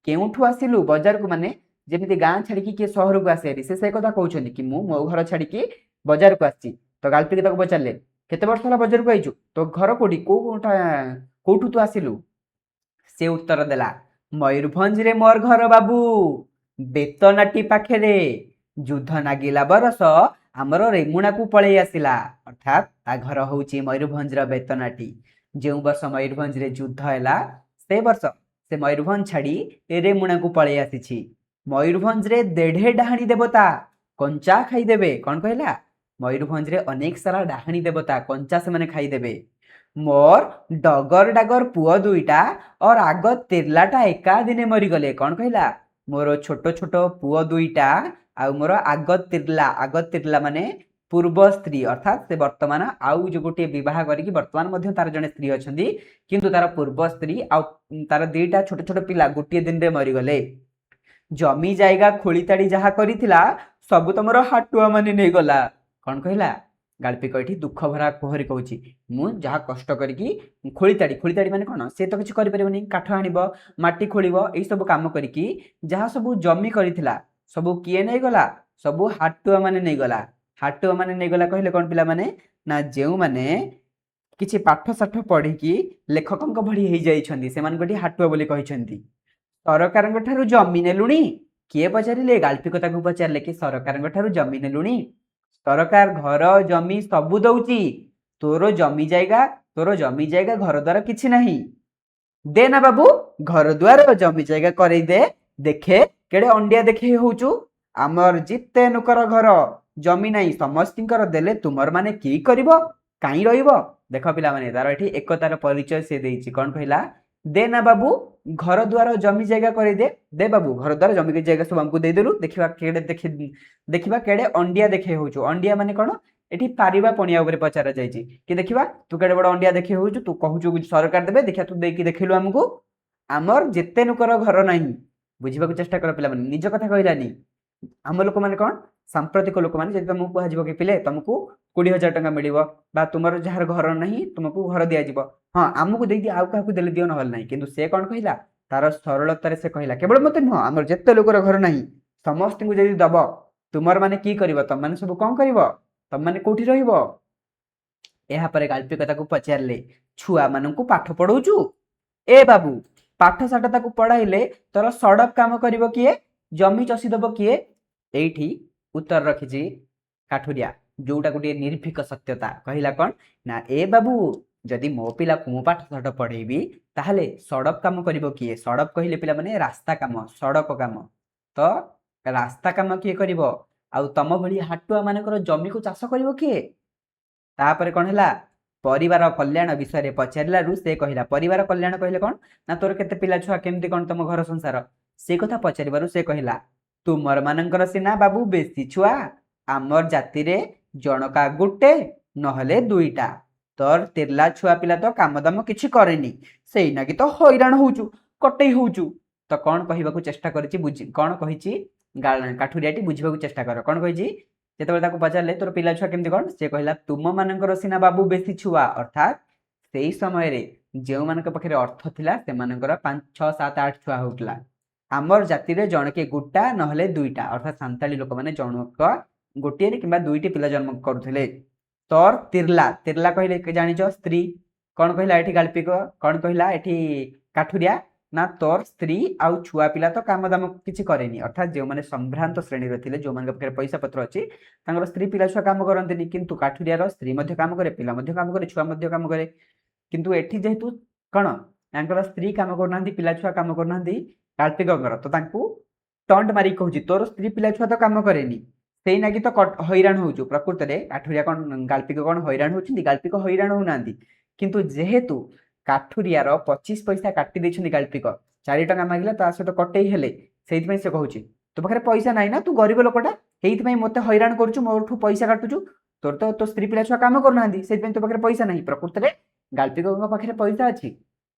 केउठु आसिलु बाजार को माने जेमिति गां छाड़ी के शहर को आसे से कथा कहउछनी कि मु मो घर छाड़ी के बाजार को आसी तो गालपी के तक पचारले केते वर्ष होला बाजार को आइछु तो घर कोडी कोठु तू आसिलु से उत्तर देला मयूरभंज रे मोर घर बाबू बेतनाटी पाखे युद्ध नागिला बरस आमर रेमुणा को पलि आसिला अर्थात ता घर होची मयूरभंज बेतनाटी जो वर्ष मयूरभंज रे युद्ध हैला से वर्ष से मयूरभंज छाड़ी रेमुणा को पलि आसी मयूरभंज रे देढ़े डाहाणी देवता कंचा खाईदेवे कौन कहला मयूरभंज रे अनेक सारा डाहाणी देवता कंचा से माने खाईदेवे मोर डगर डागर पुआ दुईटा और आग तिरलाटा एका दिने मरीगले कौन कहला मोर छोट छोट पुआ दुईटा आ मोर आग तिरला माने पूर्व स्त्री अर्थात से वर्तमान आउ जो गोटे विवाह करिकी वर्तमान मध्य तार जने स्त्री अछंदी किंतु तार पूर्व स्त्री आ तार दुईटा छोट छोट पिला गोटे दिन रे मरीगले जमी जायगा खोलीताड़ी जहा करिथिला सब तमरो हाटुआ माने नै गला कौन कहला गालपी कही दुख भरा कोहरी कहूँ मु जहाँ कष्ट करी खोलीताड़ी माने कौन से तो किसी करें काठ आनिब माटी खोल यही सब कम करी जहाँ सब जमी करा सब किए नहीं गला सब हाटुआ माने नहीं गला हाटुआ माने नहीं गला कहले कौन पिला माने ना जो माने किछि पाठ साठ पढ़ी लेखकों भली हो जाइछंदी से माने हाटुआ बोली कहिछंदी सरकारଙ୍କ ठारू जमी नेलुणी किए पचारे गालपी कथा को पचारे कि सरकारଙ୍କ ठारू जमी नेलुणी सरकार घर जमी सबू दउची तोर जमी जायगा घर द्वार किछि नहीं दे ना बाबू घर द्वार जमी जायगा करई दे देखे केड़े अंडिया देखे होचु आमर जिते नुकर घर जमी नहीं समस्तिंकर देले तुमर माने की करिवो काई रहिबो देख पिला माने तार एठी एकतार परिचय से देइची कोन कहला दे ना बाबू घर द्वार जमी जायगा कर दे बाबू घर द्वार जमी जायगा सब हमको दे देलु देखिबा केड़े अंडिया देखे होचु अंडिया माने कोन एठी पारिबा पणिया ऊपर पचारा जायची कि देखिबा तू केड़े बड़ अंडिया देखे होचु तू कहूचु सरकार देबे देखिया तू देकी देखिलु हमको आमर जेते नुकर घर नहीं बुझिबा चेष्टा कर पिला माने निज कथा कहलानी आम लोक माने कोन सांप्रतिक लोक माने जदि तुमको कहजिबो कि पिले तुमको 20,000 टका मिलिबो बा तुमर जहार घर नहीं तुमको घर दिया जिवो हाँ आमको दे आउ काहू देले दियो नहल नहीं किंतु से कौन कहला तार सरलतार से कहला केवल मते नुह आमर जेते लोकर घर नहीं समस्त को जदि दब तुमर माने की करिवो तम माने सब कौन करिवो तम माने कोठी रहिबो एहा परे गाल्पी कथा को पचारले छुआ माननकु पाठ पढौचु ए बाबू पाठ साठ ताकू पढ़ाइले तोर सड़क काम करिवो किए जमी चसी दब किए एठी उत्तर रखिछि काठुरिया जोटा गोटे निर्भीक सत्यता कहला कौन ना ए बाबू जदि मो पिला मु पाठ साठ पढ़ेबी ताहले सड़क काम करिवो किए सड़क कहले पिला माने रास्ता काम सड़क काम तो रास्ता काम किए करिवो आउ तम भली हाटुआ मानकर जमी को चाष करिवो किए तापर कौन है परिवार कल्याण विषय पचारू से कहला परिवार कल्याण कहले कौन ना तोर केते पिला छुआ केमती कौन तुम घर संसार से कथा पचारू से कहला तुमर मानकर सिना बाबू बेसी छुआ आमर जाति रे जनका गुटे नहले दुईटा तोर तिरला छुआ पिला तो काम दाम किछि करेनी सेई नागी तो हैरान होउचु कटई होउचु तो कौन कहबाकू चेष्टा करिछि बुझी कौन कहिछि काठुरियाटी बुझिबाकू चेष्टा कर कौन कहिछि जेतेबेले ताकू पचारले तोर पिला छुआ केमती कौन से कहला तुम मानकर सिना बाबू बेसी छुआ अर्थात सेई समय रे जेउ मानक पखरे अर्थ थिला से मानकर 5 6 7 8 छुआ होउतला आमर जाति रे जनके गुटा नहले दुईटा अर्थात सांताली लोक माने जनक गोटे किंबा दुईटी पिला जन्म करुथिले तोर तिरला तिरला कहले जानिछ स्त्री कौन कहला एठी गाल्पिक कौन कहला एठी काठुरिया ना तोर स्त्री आउ छुआ पिला तो काम दाम किछि करेनी अर्थात जो माने संभ्रांत श्रेणी रे थिले जो माने पाखरे पैसा पत्र अछि तांगर स्त्री पिला छुआ काम करंतिनी किंतु काठुरिया रो स्त्री मध्ये काम करे पिला मध्ये काम करे छुआ मध्ये काम करे किंतु एठी जेहेतु कण तांकर स्त्री काम करनांती पिला छुआ काम करनांती गाल्पिकर तो तांकू टंट मारी कहूची तोर स्त्री पिला छुआ तो काम करेनी सेई नागी तो हैरान होउछु प्रकृत रे काठुरिया कोन गाल्पिक कोन हैरान होउछिंती गाल्पिक हैरान होउनांती किंतु जेहेतु काठुरियार 25 पैसा काटी देछुनी गाल्पिक 4 टका मागिला ता सहित कटेई हेले सेइथ पई से कहूची तो पाखरे पैसा नाही ना तू गरीब लोकटा हेइथ पई मते हैरान करछु मोरठू पैसा काटुछु तोर तो स्त्री पिला छुआ काम करनांती सेइथ पई तो पाखरे पैसा नाही प्रकृत रे गाल्पिक पाखरे पैसा अछि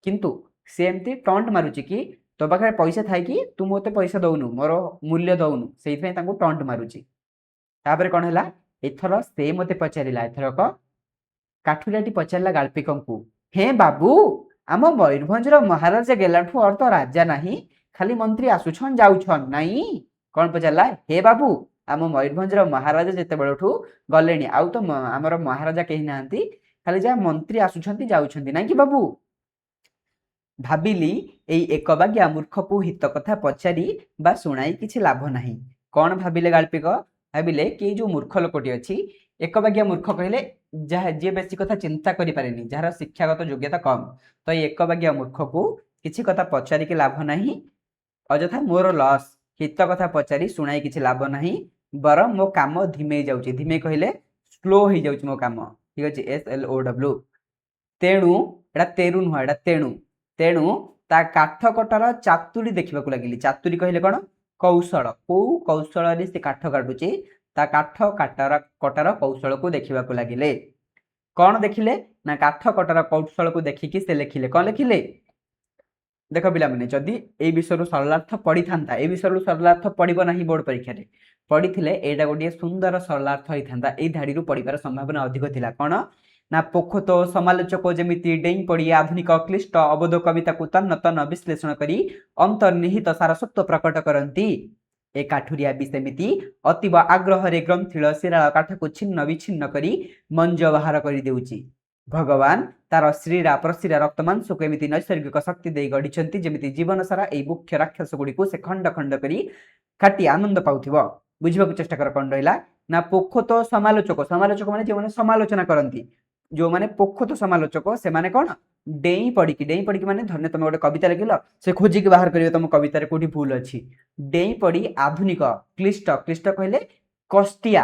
किंतु से एमती टंट मारुची कि तो पाखरे पैसा थाई कि तू मते पैसा दउनु मोर मूल्य दउनु सेइथ पई तांको टंट मारुची तापर कोन हला एथर से मते पचारिला एथरक काठुरियाटी पचारिला गाल्पिकंकु हे बाबू आम मयूरभंजर महाराजा गेलाठू और तो राजा नाही खाली मंत्री आसुछन जाउछन नाही कौन पचारला हे बाबू आम मयूरभंजर महाराजा जेते बेलठू गलेनी आउ तो हमर महाराजा केही नांती खाली जा मंत्री आसुछंती जाउछंती नाही कि बाबू भाबिली एई एकबाग्या मूर्खपु हित कथा पचारी बा सुनाई किछि लाभ नाही कौन भाबिले गाल्पिक भाबिले कि जो मूर्ख लोकटी अछि एकबाग्या मूर्ख कहले जहा जे बेसी कथा चिंता करि पारेनी जहार शिक्षागत योग्यता कम तो एकबाग्या मूर्ख को किछि कथा पचारी के लाभ नाही अजथा मोर लॉस हित कथा पचारी सुनाई किछि लाभ नाही बर मो काम धीमे जाउची धीमे कहले स्लो हो जाउची मो काम ठीक अछि SLOW तेणु एडा तेरु नुहा एडा तेणु ता काठ कटार चातुरी देखिबा को लागिली चातुरी कहले कोन कौशल को कौशल रे से काठ काटुची ता काठ कटार कौशल को देखिबा को लागिले कौन देखिले ना काठ कटार कौशल को देखिकी से लिखिले कौन लिखिले देख पिला माने जदी ए विषय सरलार्थ पढ़ी थांता ए विषय सरलार्थ पढ़िबो नाही बोर्ड परीक्षा रे पढ़िथिले एडा गोटे सुंदर सरलार्थ होई थांता ए धाडी रु पढ़िबार संभावना अधिक थिला कोन ना पोखतो समालोचक जेमिति डेई पड़ी आधुनिक क्लिष्ट अबोध कविता को तन्न तन्न विश्लेषण करी अंतर्निहित सारस्वत प्रकट करंती ए काठुरिया भी सेमिति अतीव आग्रह रे ग्रंथिल शिराळ काठ को छिन्न विछिन्न करी मंज बाहर करी देउची भगवान तार श्रीरा प्रशिरा रक्त मांस को एमिति नैसर्गिक शक्ति दे गढिछंती जेमिति जीवन सारा ए मुख्य राक्षस गुडी को से खंड खंड करी काटी आनंद पाउथिबो बुझिबाकू चेष्टा कर कोन रहिला ना पोखत समालोचक माने जे माने समालोचना करंती जो माने पोखत समालोचक से माने कोन डेई पड़ी माने धन्य तुम गोटे कविता लिखिल से खोजी के बाहर करियो तुम कविता रे कोठी भूल अछि डेई पड़ी आधुनिक क्लिष्ट क्लिष्ट कहले कष्टिया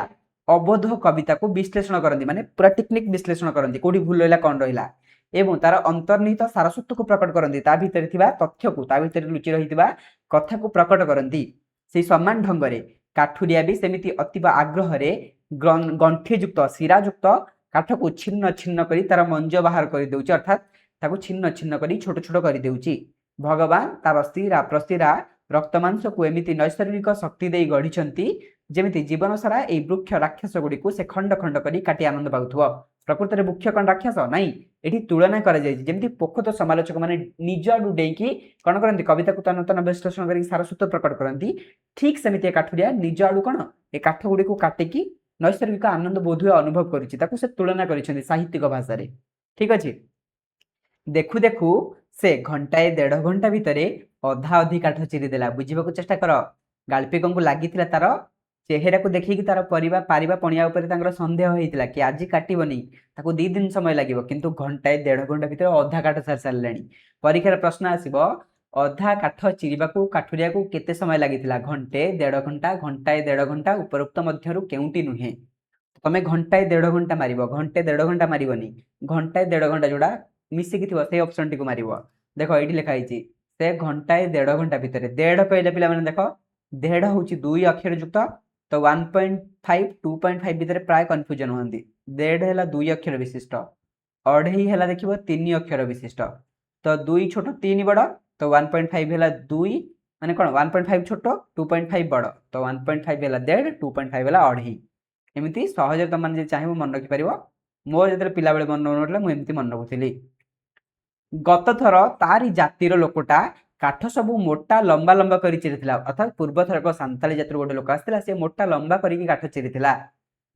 अबोध कविता को विश्लेषण करंती माने पूरा टेक्निक विश्लेषण करंती कोठी भूल रहिला कोन रहिला एवं तार अंतर्निहित सारस्वत को प्रकट करंती ता भीतर थिबा तथ्य को ता भीतर लुचि रहितबा कथा को प्रकट करंती से समान ढंग रे काठुरिया भी सेमिति अतीब आग्रह रे गंठीयुक्त शिरायुक्त काठ को छिन्न छिन्न करी तार मंज बाहर कर देउची अर्थात ताको छिन्न छिन्न करी छोट छोट कर देउची भगवान तार स्थिरा प्रस्थिरा रक्तमांस को एमिति नैसर्गिक शक्ति देई गढिछंती जेमिति जीवन सारा ए वृक्ष राक्षस गुडी को से खंड खंड करी काटी आनंद पाउथुव प्रकृति रे वृक्ष कोन राक्षस नाही एठी तुलना करा जाय जेमिति पोखत समालोचक माने निज आडू डेकी कोन करंती कविता को तन तन विश्लेषण करी सारस्वत प्रकट करंती ठीक सेमिति काठुरिया निज आडू कोन ए काठ गुडी को काटिकी नैसर्गिक आनंद बोधुए अनुभव करिछि ताको से तुलना करिछन्ती साहित्यिक भाषा रे ठीक अछि देखु देखु से घंटाए 1.5 घंटा भितरे अधा अधि काठ चिरी देला बुझिबाकू चेष्टा कर गाल्पिकंकु लागिथिला तार चेहरा को देखिकी तार परिबा पारिबा पणिया ऊपर तांगर संदेह होइतिला कि आजि काटिबनी ताको 2 दिन समय लागिवो किंतु घंटाए 1.5 घंटा भितरे अधा काठ सार सारलेनी परीक्षार प्रश्न आसीबो अधा काठ चिरिबाकू काठुरिया को केते समय लागिथिला घंटे 1.5 घंटा घंटाए 1.5 घंटा उपरोक्त मध्यरु केउंटी नुहे तमे घंटाए 1.5 घंटा मारिबो घंटे 1.5 घंटा मारिबोनी घंटाए 1.5 घंटा जोडा मिसिकी थिबो से ऑप्शन टी को मारिबो देखो एठी लिखा हिची से घंटाए 1.5 घंटा भितरे 1.5 कहले पिला माने देखो 1.5 होची 2 अक्षर युक्त तो 1.5 2.5 भितरे प्राय कंफ्यूजन होंदी 1.5 हैला 2 अक्षर विशिष्ट 2.5 हैला देखिबो 3 अक्षर विशिष्ट तो 2 छोटो 3 बड़ तो 1.5 हैला 2 माने कोन 1.5 छोटो 2.5 बड़ तो 1.5 हैला 1.5 2.5 हैला 2.5 एमिति सहज त माने जे चाहिबो मन रखि परिबो मोर जेतले पिला बेले मन नोटला मु एमिति मन रखुथिली गत थर तारी जातिर लोकटा काठ सबु मोटा लंबा लंबा करी चिरिथिला अर्थात पूर्व थरक सांताली जातिर गोटे लोक आस्थिला से मोटा लंबा करिकी काठ चिरिथिला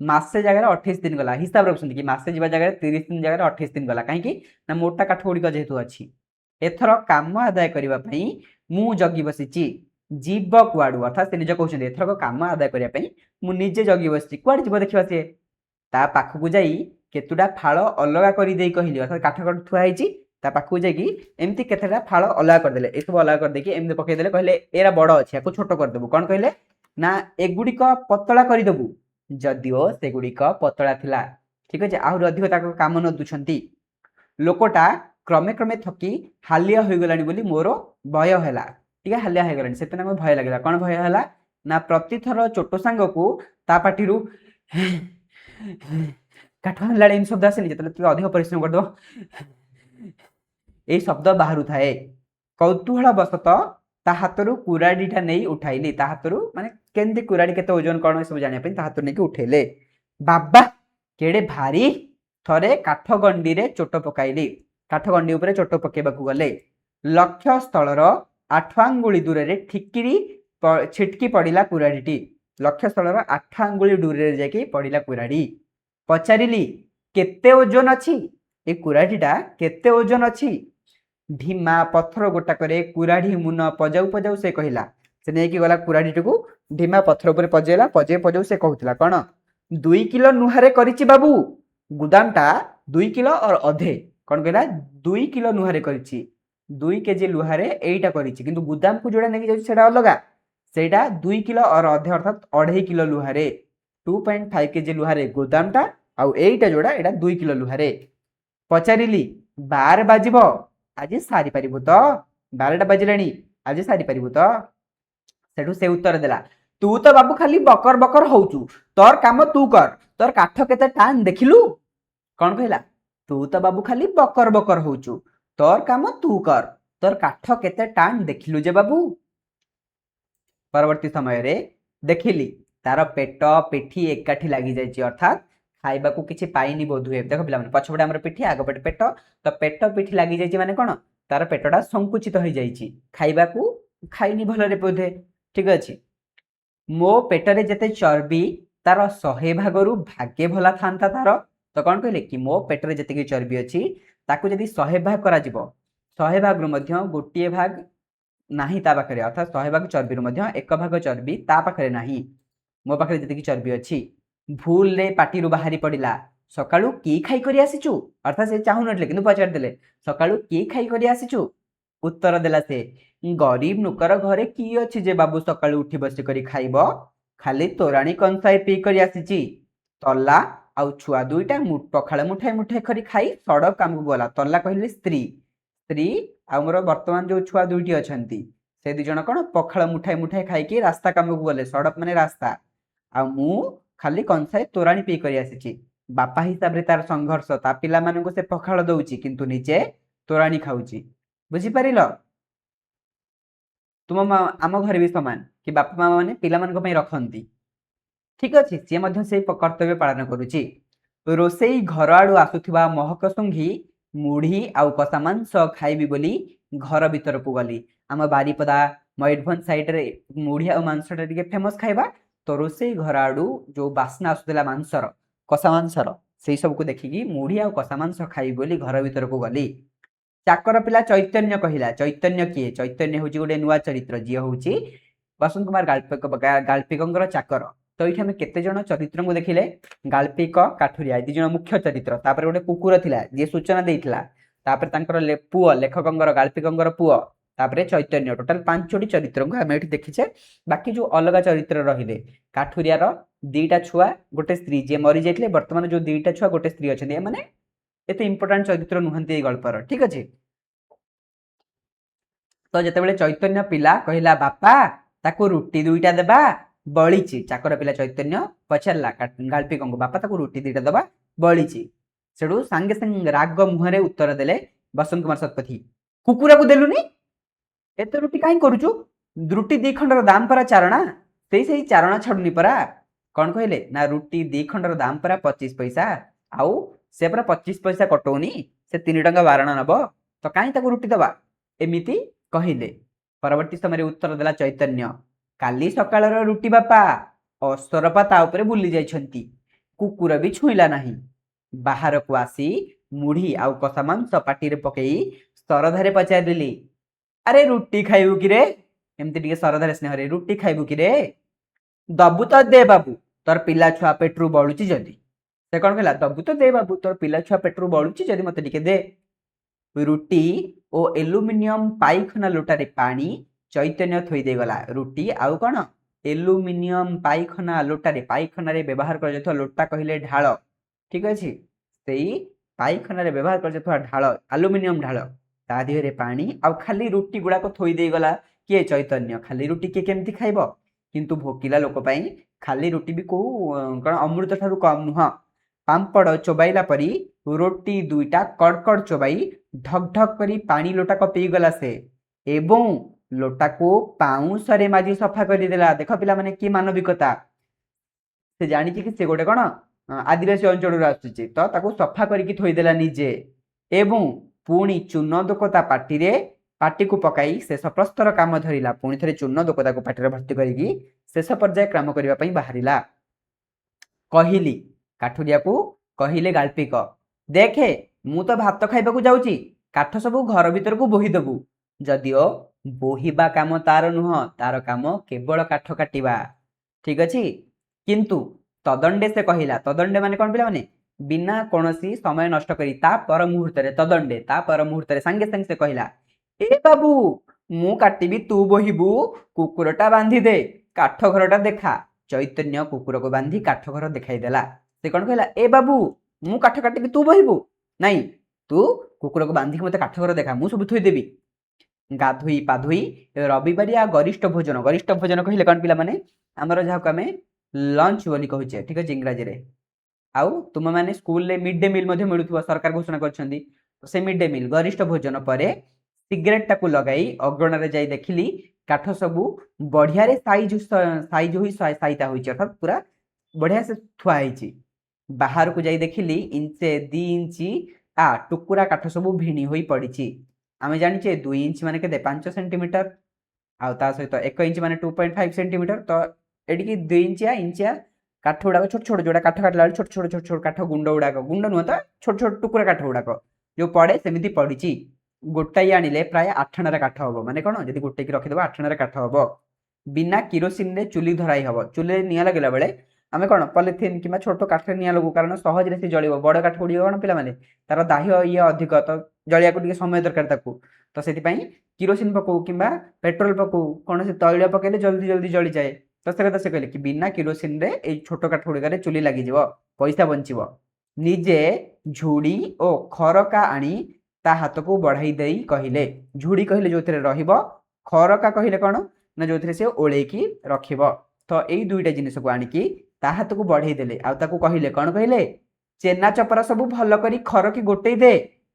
मासे जगह 28 दिन गला हिसाब रखुଛନ୍ତି कि मासे जीवा जगह 30 दिन जगह 28 दिन गला कहीं ना मोटा काठ गुड़िक जेहेतु अच्छी एथर काम आदाय करने मु जगी बसी जीव कुआड़ू अर्थात से निज कहते एथरक काम आदाय करने मुझे जगी बसी कुआड़े जीव देखा सी ता पाखक जाई केतुटा फाड़ अलग कर कहली अर्थात काठ काठ थुआई ता पाखक जाकि एमती केतेटा फाड़ अलग करदे ये सब अलग करदेकि एमती पकईदे कहले एरा बड़ अच्छी या छोट करदेबू कौन कहले ना एगुड़िक पतला करदेबू जदिओ सेगुड़िक पतला थिला ठीक अच्छे आहरी अधिक काम न दूसरी लोकटा क्रमे क्रमे थकी हालिया हो गलानी बोली मोर भय है ठीक है हालिया हो गलानी से भय लगे कौन भय है ना प्रतिथर चोट सांग को ता पार्टी काठ हालाड़ी शब्द आसेनि जो अधिक परिश्रम करदे यही शब्द बाहर थाए कौतूहल बसत ता हाथरू कुराड़ीटा नहीं उठाइली ता हाथरू माने केंदी कुराड़ी केते ओजन कौन सब जानिया पे ता हाथरू नहीं उठेले बाबा केड़े भारी थरे काठ गंडी रे चोट पकाइली काठ गंडी उपरे चोट पकेबाकू गले लक्ष्य स्थलर 8 आंगुली दूर रे ठिकिरी छिटकी पड़िला कुराड़ीटी लक्ष्य स्थलर 8 आंगुली दूर रे जाकी पड़िला कुराड़ी पचारिली केते ओजन अछि ए कुराड़ीटा केते ओजन अछि ढीमा पत्थर गोटाकरे कुराड़ी मुन पजाऊ पजाऊ से कहला से नहीं गला कुराड़ी को ढीमा पत्थर उपर पजेला पजे पजाऊ से कहूला कौन 2 किलो नुहारे करिछि बाबू गुदामटा 2 किलो और अधे कौन कहला 2 किलो नुहारे करिछि 2 केजी लुहारे एटा करिछि किंतु गुदाम को जोड़ा नहीं जाउछि सेटा अलगा सेटा 2 किलो और अधे अर्थात 2.5 किलो लुहारे 2.5 केजी लुहारे गुदामटा आउ एटा जोड़ा एटा 2 किलो लुहारे पचारिली 12 बाजिबो आज सारी पारिबु तो 12टा बाजिलानी आज सारी पारिबु तो सेठू से उत्तर देला तू तो बाबू खाली बकर बकर होचु तोर काम तू कर तोर काठ केते टान देखिलु कौन कहला तू तो बाबू खाली बकर बकर होचु तोर काम तू कर तोर काठ केते टान देखिलु जे बाबू परवर्ती समय रे देखिली तार पेट पिठी एकाठी लागि जायछि अर्थात खाइबा को किछि पाइनी बोधुए देखो पिला माने पछपटे हमर पिठी आगो पटे पेट तो पेट पिठी लागि जायछि माने कोन तार पेटटा संकुचित हो जायछि खाइबा को खाइनी भलरे बोधे ठीक अछि मो पेटरे जेते चर्बी तार 100 भागरु भाग्य भला थांता तार तो कौन कहले कि मो पेटरे जेते चर्बी अछि ताकू जदि 100 भाग करा जिवो 100 भाग रु मध्य गोटिए भाग नाही ता पाखरे अर्थात 100 भाग चर्बी रु मध्य एक भाग चर्बी ता पाखरे नाही मो पाखरे जेते चर्बी अछि भूल रे पाटी रु बाहरी पड़िला सकाळू की खाई करी आसीचु अर्थात से चाहू नटले किंतु पचार देले सकाळू की खाई करी आसीचु उत्तर देला से गरीब नुकर घरे की अछि जे बाबू सकाळू उठी बसी करी खाइबो खाली तोराणी कंसाई पी करी आसीची तल्ला आउ छुआ दुईटा पखाळ मुठाई मुठाई करी खाई सड़क काम को गला तल्ला कहले स्त्री स्त्री आ मोर वर्तमान जो छुआ दुईटी अछंती से दि जण कोन पखाळ मुठाई मुठाई खाई की रास्ता काम को गले सड़क माने रास्ता आ मु खाली कंसाई तोराणी पी करी आसीची बापा हिसाब रे तार संघर्ष ता पिला मानन को से पखाळ दउची किंतु निजे तोराणी खाउची बुझी परिलो तुम आम घर भी सामान कि बापा माँ मैंने पिला मान रखती ठीक अच्छे सी से कर्तव्य पालन करुच्ची रोसई घर आड़ू आसुवा महक सुंघी मुढ़ी आउ कषा मांस खाइबी बोली घर भीतर को गली आम बारिपदा मयूरभंज साइड रे मुढ़ी आ मांसटा टिके फेमस खाइबा तो रोसई घर आड़ू जो बास्ना आसुला मांसर कषा मांसर से सब को देखिकी मुढ़ी आ कषा मांस खाइबी बोली घर भीतर को गली चाकर पिला चैतन्य कहला चैतन्य किए चैतन्य हूँ गोटे नुआ चरित्र जी हूँ बसंत कुमार गाल्पिक चाकर तो ये आम केते जन चरित्र को देखिले गाल्पिक काठुरिया दी जन मुख्य चरित्र तापर गोटे कुकुर थिला जी सूचना देइथिला तापर तांकर पुओ लेखकंगर गाल्पिकंगर पुओ तापर चैतन्य टोटाल 5टी चरित्र को आम ये देखीचे बाकी जो अलग चरित्र रहिले काठुरियार 2टा छुआ गोटे स्त्री जी मरी जाइथिले वर्तमान जो 2टा छुआ गोटे स्त्री अच्छे माने एते इंपोर्टेंट चरित्र नुहंती गल्पर ठीक अच्छे तो जिते चैतन्य पिला कहला बापा ताको रुटी 2टा देबा बळीची चाकर पिला चैतन्य पचारला गाल्पिक बापा ताको रुटी 2टा देबा बळीची सेडू सांगे संगे राग मुहरे उत्तर देले बसंत कुमार शतपथी कुकुरा को देलुनी एते रुटी काई करूचु रुटी 2 खंडर दाम परा चारणा सेई चारणा छाडुनी परा कौन कहले ना रुटी 2 खंडर दाम परा 25 पैसा आउ से पूरा 25 पैसा कटौनी से 3 टंका बारण नब तो कहीं ताको रुटी दबा एमिति कहले परवर्ती समय उत्तर देला चैतन्य काली सकाळर रुटी बापा असरपा ता उपरे बुली जाइछंती କୁକୁର ବି ଛୁଇଁଲା ନାହିଁ। ବାହାରକୁ ଆସି ମୁଢି ଆଉ କଷା ମାଂସ ପାଟିରେ ପକେଇ ଶରଧାରେ ପଚାରିଲି, ଆରେ ରୁଟି ଖାଇବୁ କିରେ? ଏମିତି ଟିକେ ଶରଧାରେ ସ୍ନେହରେ, ରୁଟି ଖାଇବୁ କିରେ? ଦବୁ ତ ଦେ ବାବୁ, ତୋର ପିଲା ଛୁଆ ପେଟରୁ ବଳୁଛି ଯଦି। ସେ କଣ କହିଲା, ଦବୁ ତ ଦେ ବାବୁ, ତୋର ପିଲା ଛୁଆ ପେଟରୁ ବଳୁଛି ଯଦି ମତେ ଟିକେ ଦେ। ରୁଟି ଓ ଏଲୁମିନିୟମ ପାଇଖାନା ଲୋଟାରେ ପାଣି ଚୈତନ୍ୟ ଥୋଇ ଦେଇଗଲା। ରୁଟି ଆଉ କଣ, ଏଲୁମିନିୟମ ପାଇଖାନା ଲୋଟାରେ, ପାଇଖାନାରେ ବ୍ୟବହାର କରାଯାଉଥିବା ଲୋଟା କହିଲେ ଢାଳ, ଠିକ ଅଛି। ସେଇ ପାଇଖାନାରେ ବ୍ୟବହାର କରାଯାଉଥିବା ଢାଳ, ଆଲୁମିନିୟମ ଢାଳ, ତା ଦେହରେ ପାଣି ଆଉ ଖାଲି ରୁଟି ଗୁଡାକ ଥୋଇ ଦେଇଗଲା କିଏ, ଚୈତନ୍ୟ। ଖାଲି ରୁଟି କିଏ କେମିତି ଖାଇବ? କିନ୍ତୁ ଭୋକିଲା ଲୋକ ପାଇଁ ଖାଲି ରୁଟି ବି କୋଉ କଣ ଅମୃତ ଠାରୁ କମ ନୁହଁ। ପାମ୍ପଡ଼ ଚୋବାଇଲା ପରି ରୁଟି ଦୁଇଟା କଡ଼କଡ଼ ଚୋବାଇ ଢକ ଢକ କରି ପାଣି ଲୋଟାକ ପିଇଗଲା ସେ, ଏବଂ ଲୋଟାକୁ ପାଉଁଶରେ ମାଜି ସଫା କରିଦେଲା। ଦେଖ ପିଲାମାନେ କି ମାନବିକତା। ସେ ଜାଣିଛି କି ସେ ଗୋଟେ କଣ ଆଦିବାସୀ ଅଞ୍ଚଳରୁ ଆସୁଛି, ତ ତାକୁ ସଫା କରିକି ଥୋଇଦେଲା ନିଜେ। ଏବଂ ପୁଣି ଚୂନ ଦୋକ ତା ପାଟିକୁ ପକାଇ ଶେଷ ପ୍ରସ୍ତର କାମ ଧରିଲା। ପୁଣି ଥରେ ଚୂନ ଦୋକ ତାକୁ ପାଟିରେ ଭର୍ତ୍ତି କରିକି ଶେଷ ପର୍ଯ୍ୟାୟ କାମ କରିବା ପାଇଁ ବାହାରିଲା। କହିଲି, କାଠୁରିଆକୁ କହିଲେ ଗାଳ୍ପିକ, ଦେଖେ ମୁଁ ତ ଭାତ ଖାଇବାକୁ ଯାଉଛି, କାଠ ସବୁ ଘର ଭିତରକୁ ବୋହିଦବୁ। ଯଦିଓ ବୋହିବା କାମ ତାର ନୁହଁ, ତାର କାମ କେବଳ କାଠ କାଟିବା, ଠିକ ଅଛି। କିନ୍ତୁ ତଦଣ୍ଡେ ସେ କହିଲା, ତଦଣ୍ଡେ ମାନେ କଣ ପିଲାମାନେ, ବିନା କୌଣସି ସମୟ ନଷ୍ଟ କରି ତା ପର ମୁହୂର୍ତ୍ତରେ, ତଦଣ୍ଡେ ତା ପର ମୁହୂର୍ତ୍ତରେ ସାଙ୍ଗେ ସାଙ୍ଗେ ସେ କହିଲା, ଏ ବାବୁ ମୁଁ କାଟିବି ତୁ ବୋହିବୁ, କୁକୁରଟା ବାନ୍ଧିଦେ, କାଠ ଘରଟା ଦେଖା। ଚୈତନ୍ୟ କୁକୁରକୁ ବାନ୍ଧି କାଠ ଘର ଦେଖାଇ ଦେଲା। ସେ କଣ କହିଲା, ଏ ବାବୁ ମୁଁ କାଠ କାଟିବି ତୁ ବୋହିବୁ, ନାଇଁ ତୁ କୁକୁରକୁ ବାନ୍ଧିକି ମତେ କାଠ ଘର ଦେଖା, ମୁଁ ସବୁ ଥୋଇଦେବି। ଗାଧୋଇ ପାଧୋଇ ରବିବାରିଆ ଗରିଷ୍ଠ ଭୋଜନ, ଗରିଷ୍ଠ ଭୋଜନ କହିଲେ କଣ ପିଲାମାନେ, ଆମର ଯାହାକୁ ଆମେ ଲଞ୍ଚ ବୋଲି କହୁଛେ, ଠିକ ଅଛି ଇଂରାଜୀରେ। ଆଉ ତୁମମାନେ ସ୍କୁଲରେ ମିଡ୍ ଡେ ମିଲ୍ ମଧ୍ୟ ମିଳୁଥିବ, ସରକାର ଘୋଷଣା କରିଛନ୍ତି। ସେ ମିଡ୍ ଡେ ମିଲ୍ ଗରିଷ୍ଠ ଭୋଜନ ପରେ ସିଗାରେଟଟାକୁ ଲଗାଇ ଅଗଣାରେ ଯାଇ ଦେଖିଲି କାଠ ସବୁ ବଢିଆରେ ସାଇଜ ହୋଇ ସାଇତା ହୋଇଛି, ଅର୍ଥାତ୍ ପୁରା ବଢିଆ ସେ ଥୁଆ ହେଇଛି। ବାହାରକୁ ଯାଇ ଦେଖିଲି ଇଞ୍ଚେ 2 ଇଞ୍ଚ ଟୁକୁରା କାଠ ସବୁ ଭିଣି ହୋଇ ପଡିଛି। ଆମେ ଜାଣିଛେ 2 ଇଞ୍ଚ ମାନେ କେତେ, 5 ସେଣ୍ଟିମିଟର, ଆଉ ତା ସହିତ 1 ଇଞ୍ଚ ମାନେ 2.5 ସେଣ୍ଟିମିଟର। ତ ଏଠିକି 2 ଇଞ୍ଚିଆ କାଠ ଗୁଡାକ ଛୋଟ ଛୋଟ, ଯୋଉଟା କାଠ କାଟିଲା ବେଳେ ଛୋଟ ଛୋଟ ଛୋଟ ଛୋଟ କାଠ ଗୁଣ୍ଡ ଗୁଡାକ, ଗୁଣ୍ଡ ନୁହଁ ତ, ଛୋଟ ଛୋଟ ଟୁକୁରା କାଠ ଗୁଡାକ ଯୋଉ ପଡେ ସେମିତି ପଡିଛି। ଗୋଟାଇ ଆଣିଲେ ପ୍ରାୟ 8 ଆଣାର କାଠ ହବ। ମାନେ କଣ, ଯଦି ଗୋଟେକି ରଖିଦବ 8 ଆଣାର କାଠ ହବ। ବିନା କିରୋସିନରେ ଚୁଲି ଧରାଇ ହବ। ଚୁଲିରେ ନିଆଁ ଲଗେଇଲା ବେଳେ ଆମେ କଣ ପଲିଥିନ୍ କିମ୍ବା ଛୋଟ କାଠରେ ନିଆଁ ଲଗୁ, କାରଣ ସହଜରେ ସେ ଜଳିବ। ବଡ କାଠ ଗୁଡିକ କଣ ପିଲାମାନେ, ତାର ଦାହ୍ୟ ଇଏ ଅଧିକ, ତ ଜଳିବାକୁ ଟିକେ ସମୟ ଦରକାର ତାକୁ। ତ ସେଥିପାଇଁ କିରୋସିନ ପକଉ କିମ୍ବା ପେଟ୍ରୋଲ ପକଉ, କୌଣସି ତୈଳ ପକେଇଲେ ଜଲ୍ଦି ଜଲ୍ଦି ଜଳିଯାଏ। ତ ସେ କଥା ସେ କହିଲେ କି ବିନା କିରୋସିନରେ ଏଇ ଛୋଟ କାଠ ଗୁଡିକରେ ଚୁଲି ଲାଗିଯିବ, ପଇସା ବଞ୍ଚିବ। ନିଜେ ଝୁଡି ଓ ଖରକା ଆଣି ତା ହାତକୁ ବଢାଇ ଦେଇ କହିଲେ, ଝୁଡି କହିଲେ ଯୋଉଥିରେ ରହିବ, ଖରକା କହିଲେ କଣ ନା ଯୋଉଥିରେ ସେ ଓଳେଇକି ରଖିବ। ତ ଏଇ ଦୁଇଟା ଜିନିଷକୁ ଆଣିକି ତା ହାତକୁ ବଢେଇ ଦେଲେ, ଆଉ ତାକୁ କହିଲେ, କଣ କହିଲେ, ଚେନା ଚପରା ସବୁ ଭଲ କରି ଖରକି ଗୋଟେଇ ଦେ,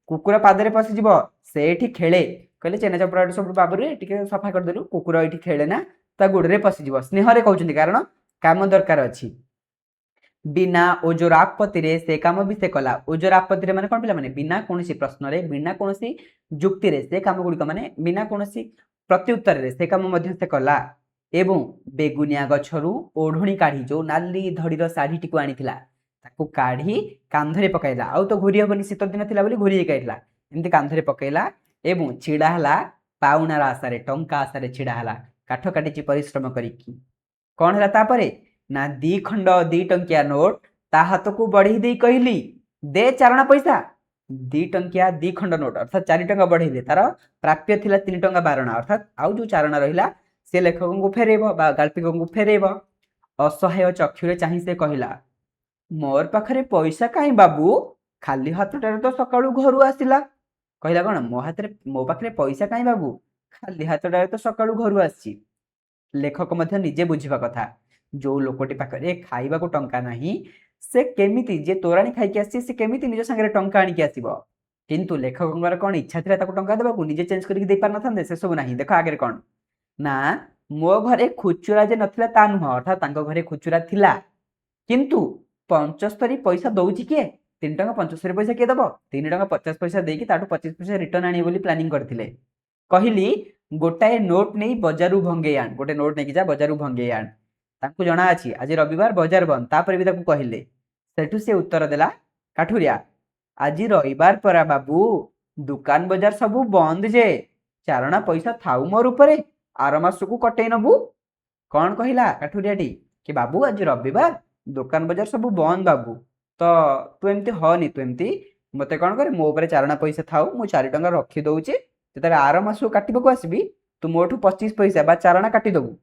କୁକୁର ପାଦରେ ପଶିଯିବ, ସେ ଏଠି ଖେଳେ। କହିଲେ ଚେନା ଚପରା ସବୁ ବାବୁରେ ଟିକେ ସଫା କରିଦେଲୁ, କୁକୁର ଏଠି ଖେଳେ ନା, ତା ଗୋଡରେ ପଶିଯିବ। ସ୍ନେହରେ କହୁଛନ୍ତି, କାରଣ କାମ ଦରକାର ଅଛି। ବିନା ଓଜର ଆପତ୍ତିରେ ସେ କାମ ବି ସେ କଲା। ଓଜର ଆପତ୍ତିରେ ମାନେ କଣ ପିଲାମାନେ, ବିନା କୌଣସି ପ୍ରଶ୍ନରେ, ବିନା କୌଣସି ଯୁକ୍ତିରେ ସେ କାମ ଗୁଡିକ, ମାନେ ବିନା କୌଣସି ପ୍ରତ୍ୟୁତ୍ତରରେ ସେ କାମ ମଧ୍ୟ ସେ କଲା। ଏବଂ ବେଗୁନିଆ ଗଛରୁ ଓଢଣୀ କାଢି, ଯୋଉ ନାଲି ଧଡିର ଶାଢୀଟିକୁ ଆଣିଥିଲା, ତାକୁ କାଢି କାନ୍ଧରେ ପକାଇଲା। ଆଉ ତ ଘୋରି ହବନି, ଶୀତ ଦିନ ଥିଲା ବୋଲି ଘୋରି ହେଇକି ଆଇଥିଲା, ଏମିତି କାନ୍ଧରେ ପକେଇଲା ଏବଂ ଛିଡା ହେଲା ପାଉଣାର ଆଶାରେ, ଟଙ୍କା ଆଶାରେ ଛିଡା ହେଲା। କାଠ କାଟିଛି ପରିଶ୍ରମ କରିକି। କଣ ହେଲା ତାପରେ ନା 2 ଖଣ୍ଡ 2 ଟଙ୍କିଆ ନୋଟ ତା ହାତକୁ ବଢେଇ ଦେଇ କହିଲି, ଦେ ଚାରଣା ପଇସା। 2 ଟଙ୍କିଆ 2 ଖଣ୍ଡ ନୋଟ, ଅର୍ଥାତ୍ 4 ଟଙ୍କା ବଢେଇଲେ। ତାର ପ୍ରାପ୍ୟ ଥିଲା 3 ଟଙ୍କା 12 ଅଣା, ଅର୍ଥାତ୍ ଆଉ ଯୋଉ ଚାରଣା ରହିଲା ସେ ଲେଖକଙ୍କୁ ଫେରେଇବ ବା ଗାଳ୍ପିକଙ୍କୁ ଫେରେଇବ। ଅସହାୟ ଚକ୍ଷୁରେ ଚାହିଁ ସେ କହିଲା, ମୋର ପାଖରେ ପଇସା କାହିଁ ବାବୁ, ଖାଲି ହାତଟାରେ ତ ସକାଳୁ ଘରୁ ଆସିଲା। କହିଲା କଣ, ମୋ ପାଖରେ ପଇସା କାହିଁ ବାବୁ, ଖାଲି ହାତଟାରେ ତ ସକାଳୁ ଘରୁ ଆସିଛି। ଲେଖକ ମଧ୍ୟ ନିଜେ ବୁଝିବା କଥା, ଯୋଉ ଲୋକଟି ପାଖରେ ଖାଇବାକୁ ଟଙ୍କା ନାହିଁ, ସେ କେମିତି, ଯେ ତୋରାଣି ଖାଇକି ଆସିଛି, ସେ କେମିତି ନିଜ ସାଙ୍ଗରେ ଟଙ୍କା ଆଣିକି ଆସିବ। କିନ୍ତୁ ଲେଖକଙ୍କର କଣ ଇଚ୍ଛା ଥିଲା ତାକୁ ଟଙ୍କା ଦେବାକୁ, ନିଜେ ଚେଞ୍ଜ କରିକି ଦେଇ ପାରିନଥାନ୍ତେ? ସେ ସବୁ ନାହିଁ। ଦେଖ ଆଗରେ କଣ ନା, ମୋ ଘରେ ଖୁଚୁରା ଯେ ନଥିଲା ତା ନୁହଁ, ଅର୍ଥାତ୍ ତାଙ୍କ ଘରେ ଖୁଚୁରା ଥିଲା, କିନ୍ତୁ 75 ପଇସା ଦଉଛି କିଏ, 3 ଟଙ୍କା 75 ପଇସା କିଏ ଦବ? 3 ଟଙ୍କା 50 ପଇସା ଦେଇକି ତାଠୁ 25 ପଇସା ରିଟର୍ନ ଆଣିବେ ବୋଲି ପ୍ଲାନିଂ କରିଥିଲେ। କହିଲି, ଗୋଟାଏ ନୋଟ ନେଇ ବଜାରରୁ ଭଙ୍ଗେଇ ଆଣ, ଗୋଟେ ନୋଟ ନେଇକି ଯା ବଜାରରୁ ଭଙ୍ଗେଇ ଆଣ। ତାଙ୍କୁ ଜଣା ଅଛି ଆଜି ରବିବାର ବଜାର ବନ୍ଦ, ତାପରେ ବି ତାକୁ କହିଲେ। सेठू से उत्तर देला काठुरिया, आज रविवार परा बाबू, दुकान बजार सब बंद जे, चारणा पैसा थाउ मोर उपरे, आर मासकू कटई नबू। कौन कहला काठुरियाटी कि बाबू आज रविवार, दुकान बजार सब बंद बाबू, तो तू एमती हनी, तू एमती मते कौन करे मो ऊपर चारणा पैसा थाउ, मु 4 टंका रखी दउची, जेतरे आर मासकू काटिबको आसबी तू मोठू 25 पैसा बा चारणा काटी दबू,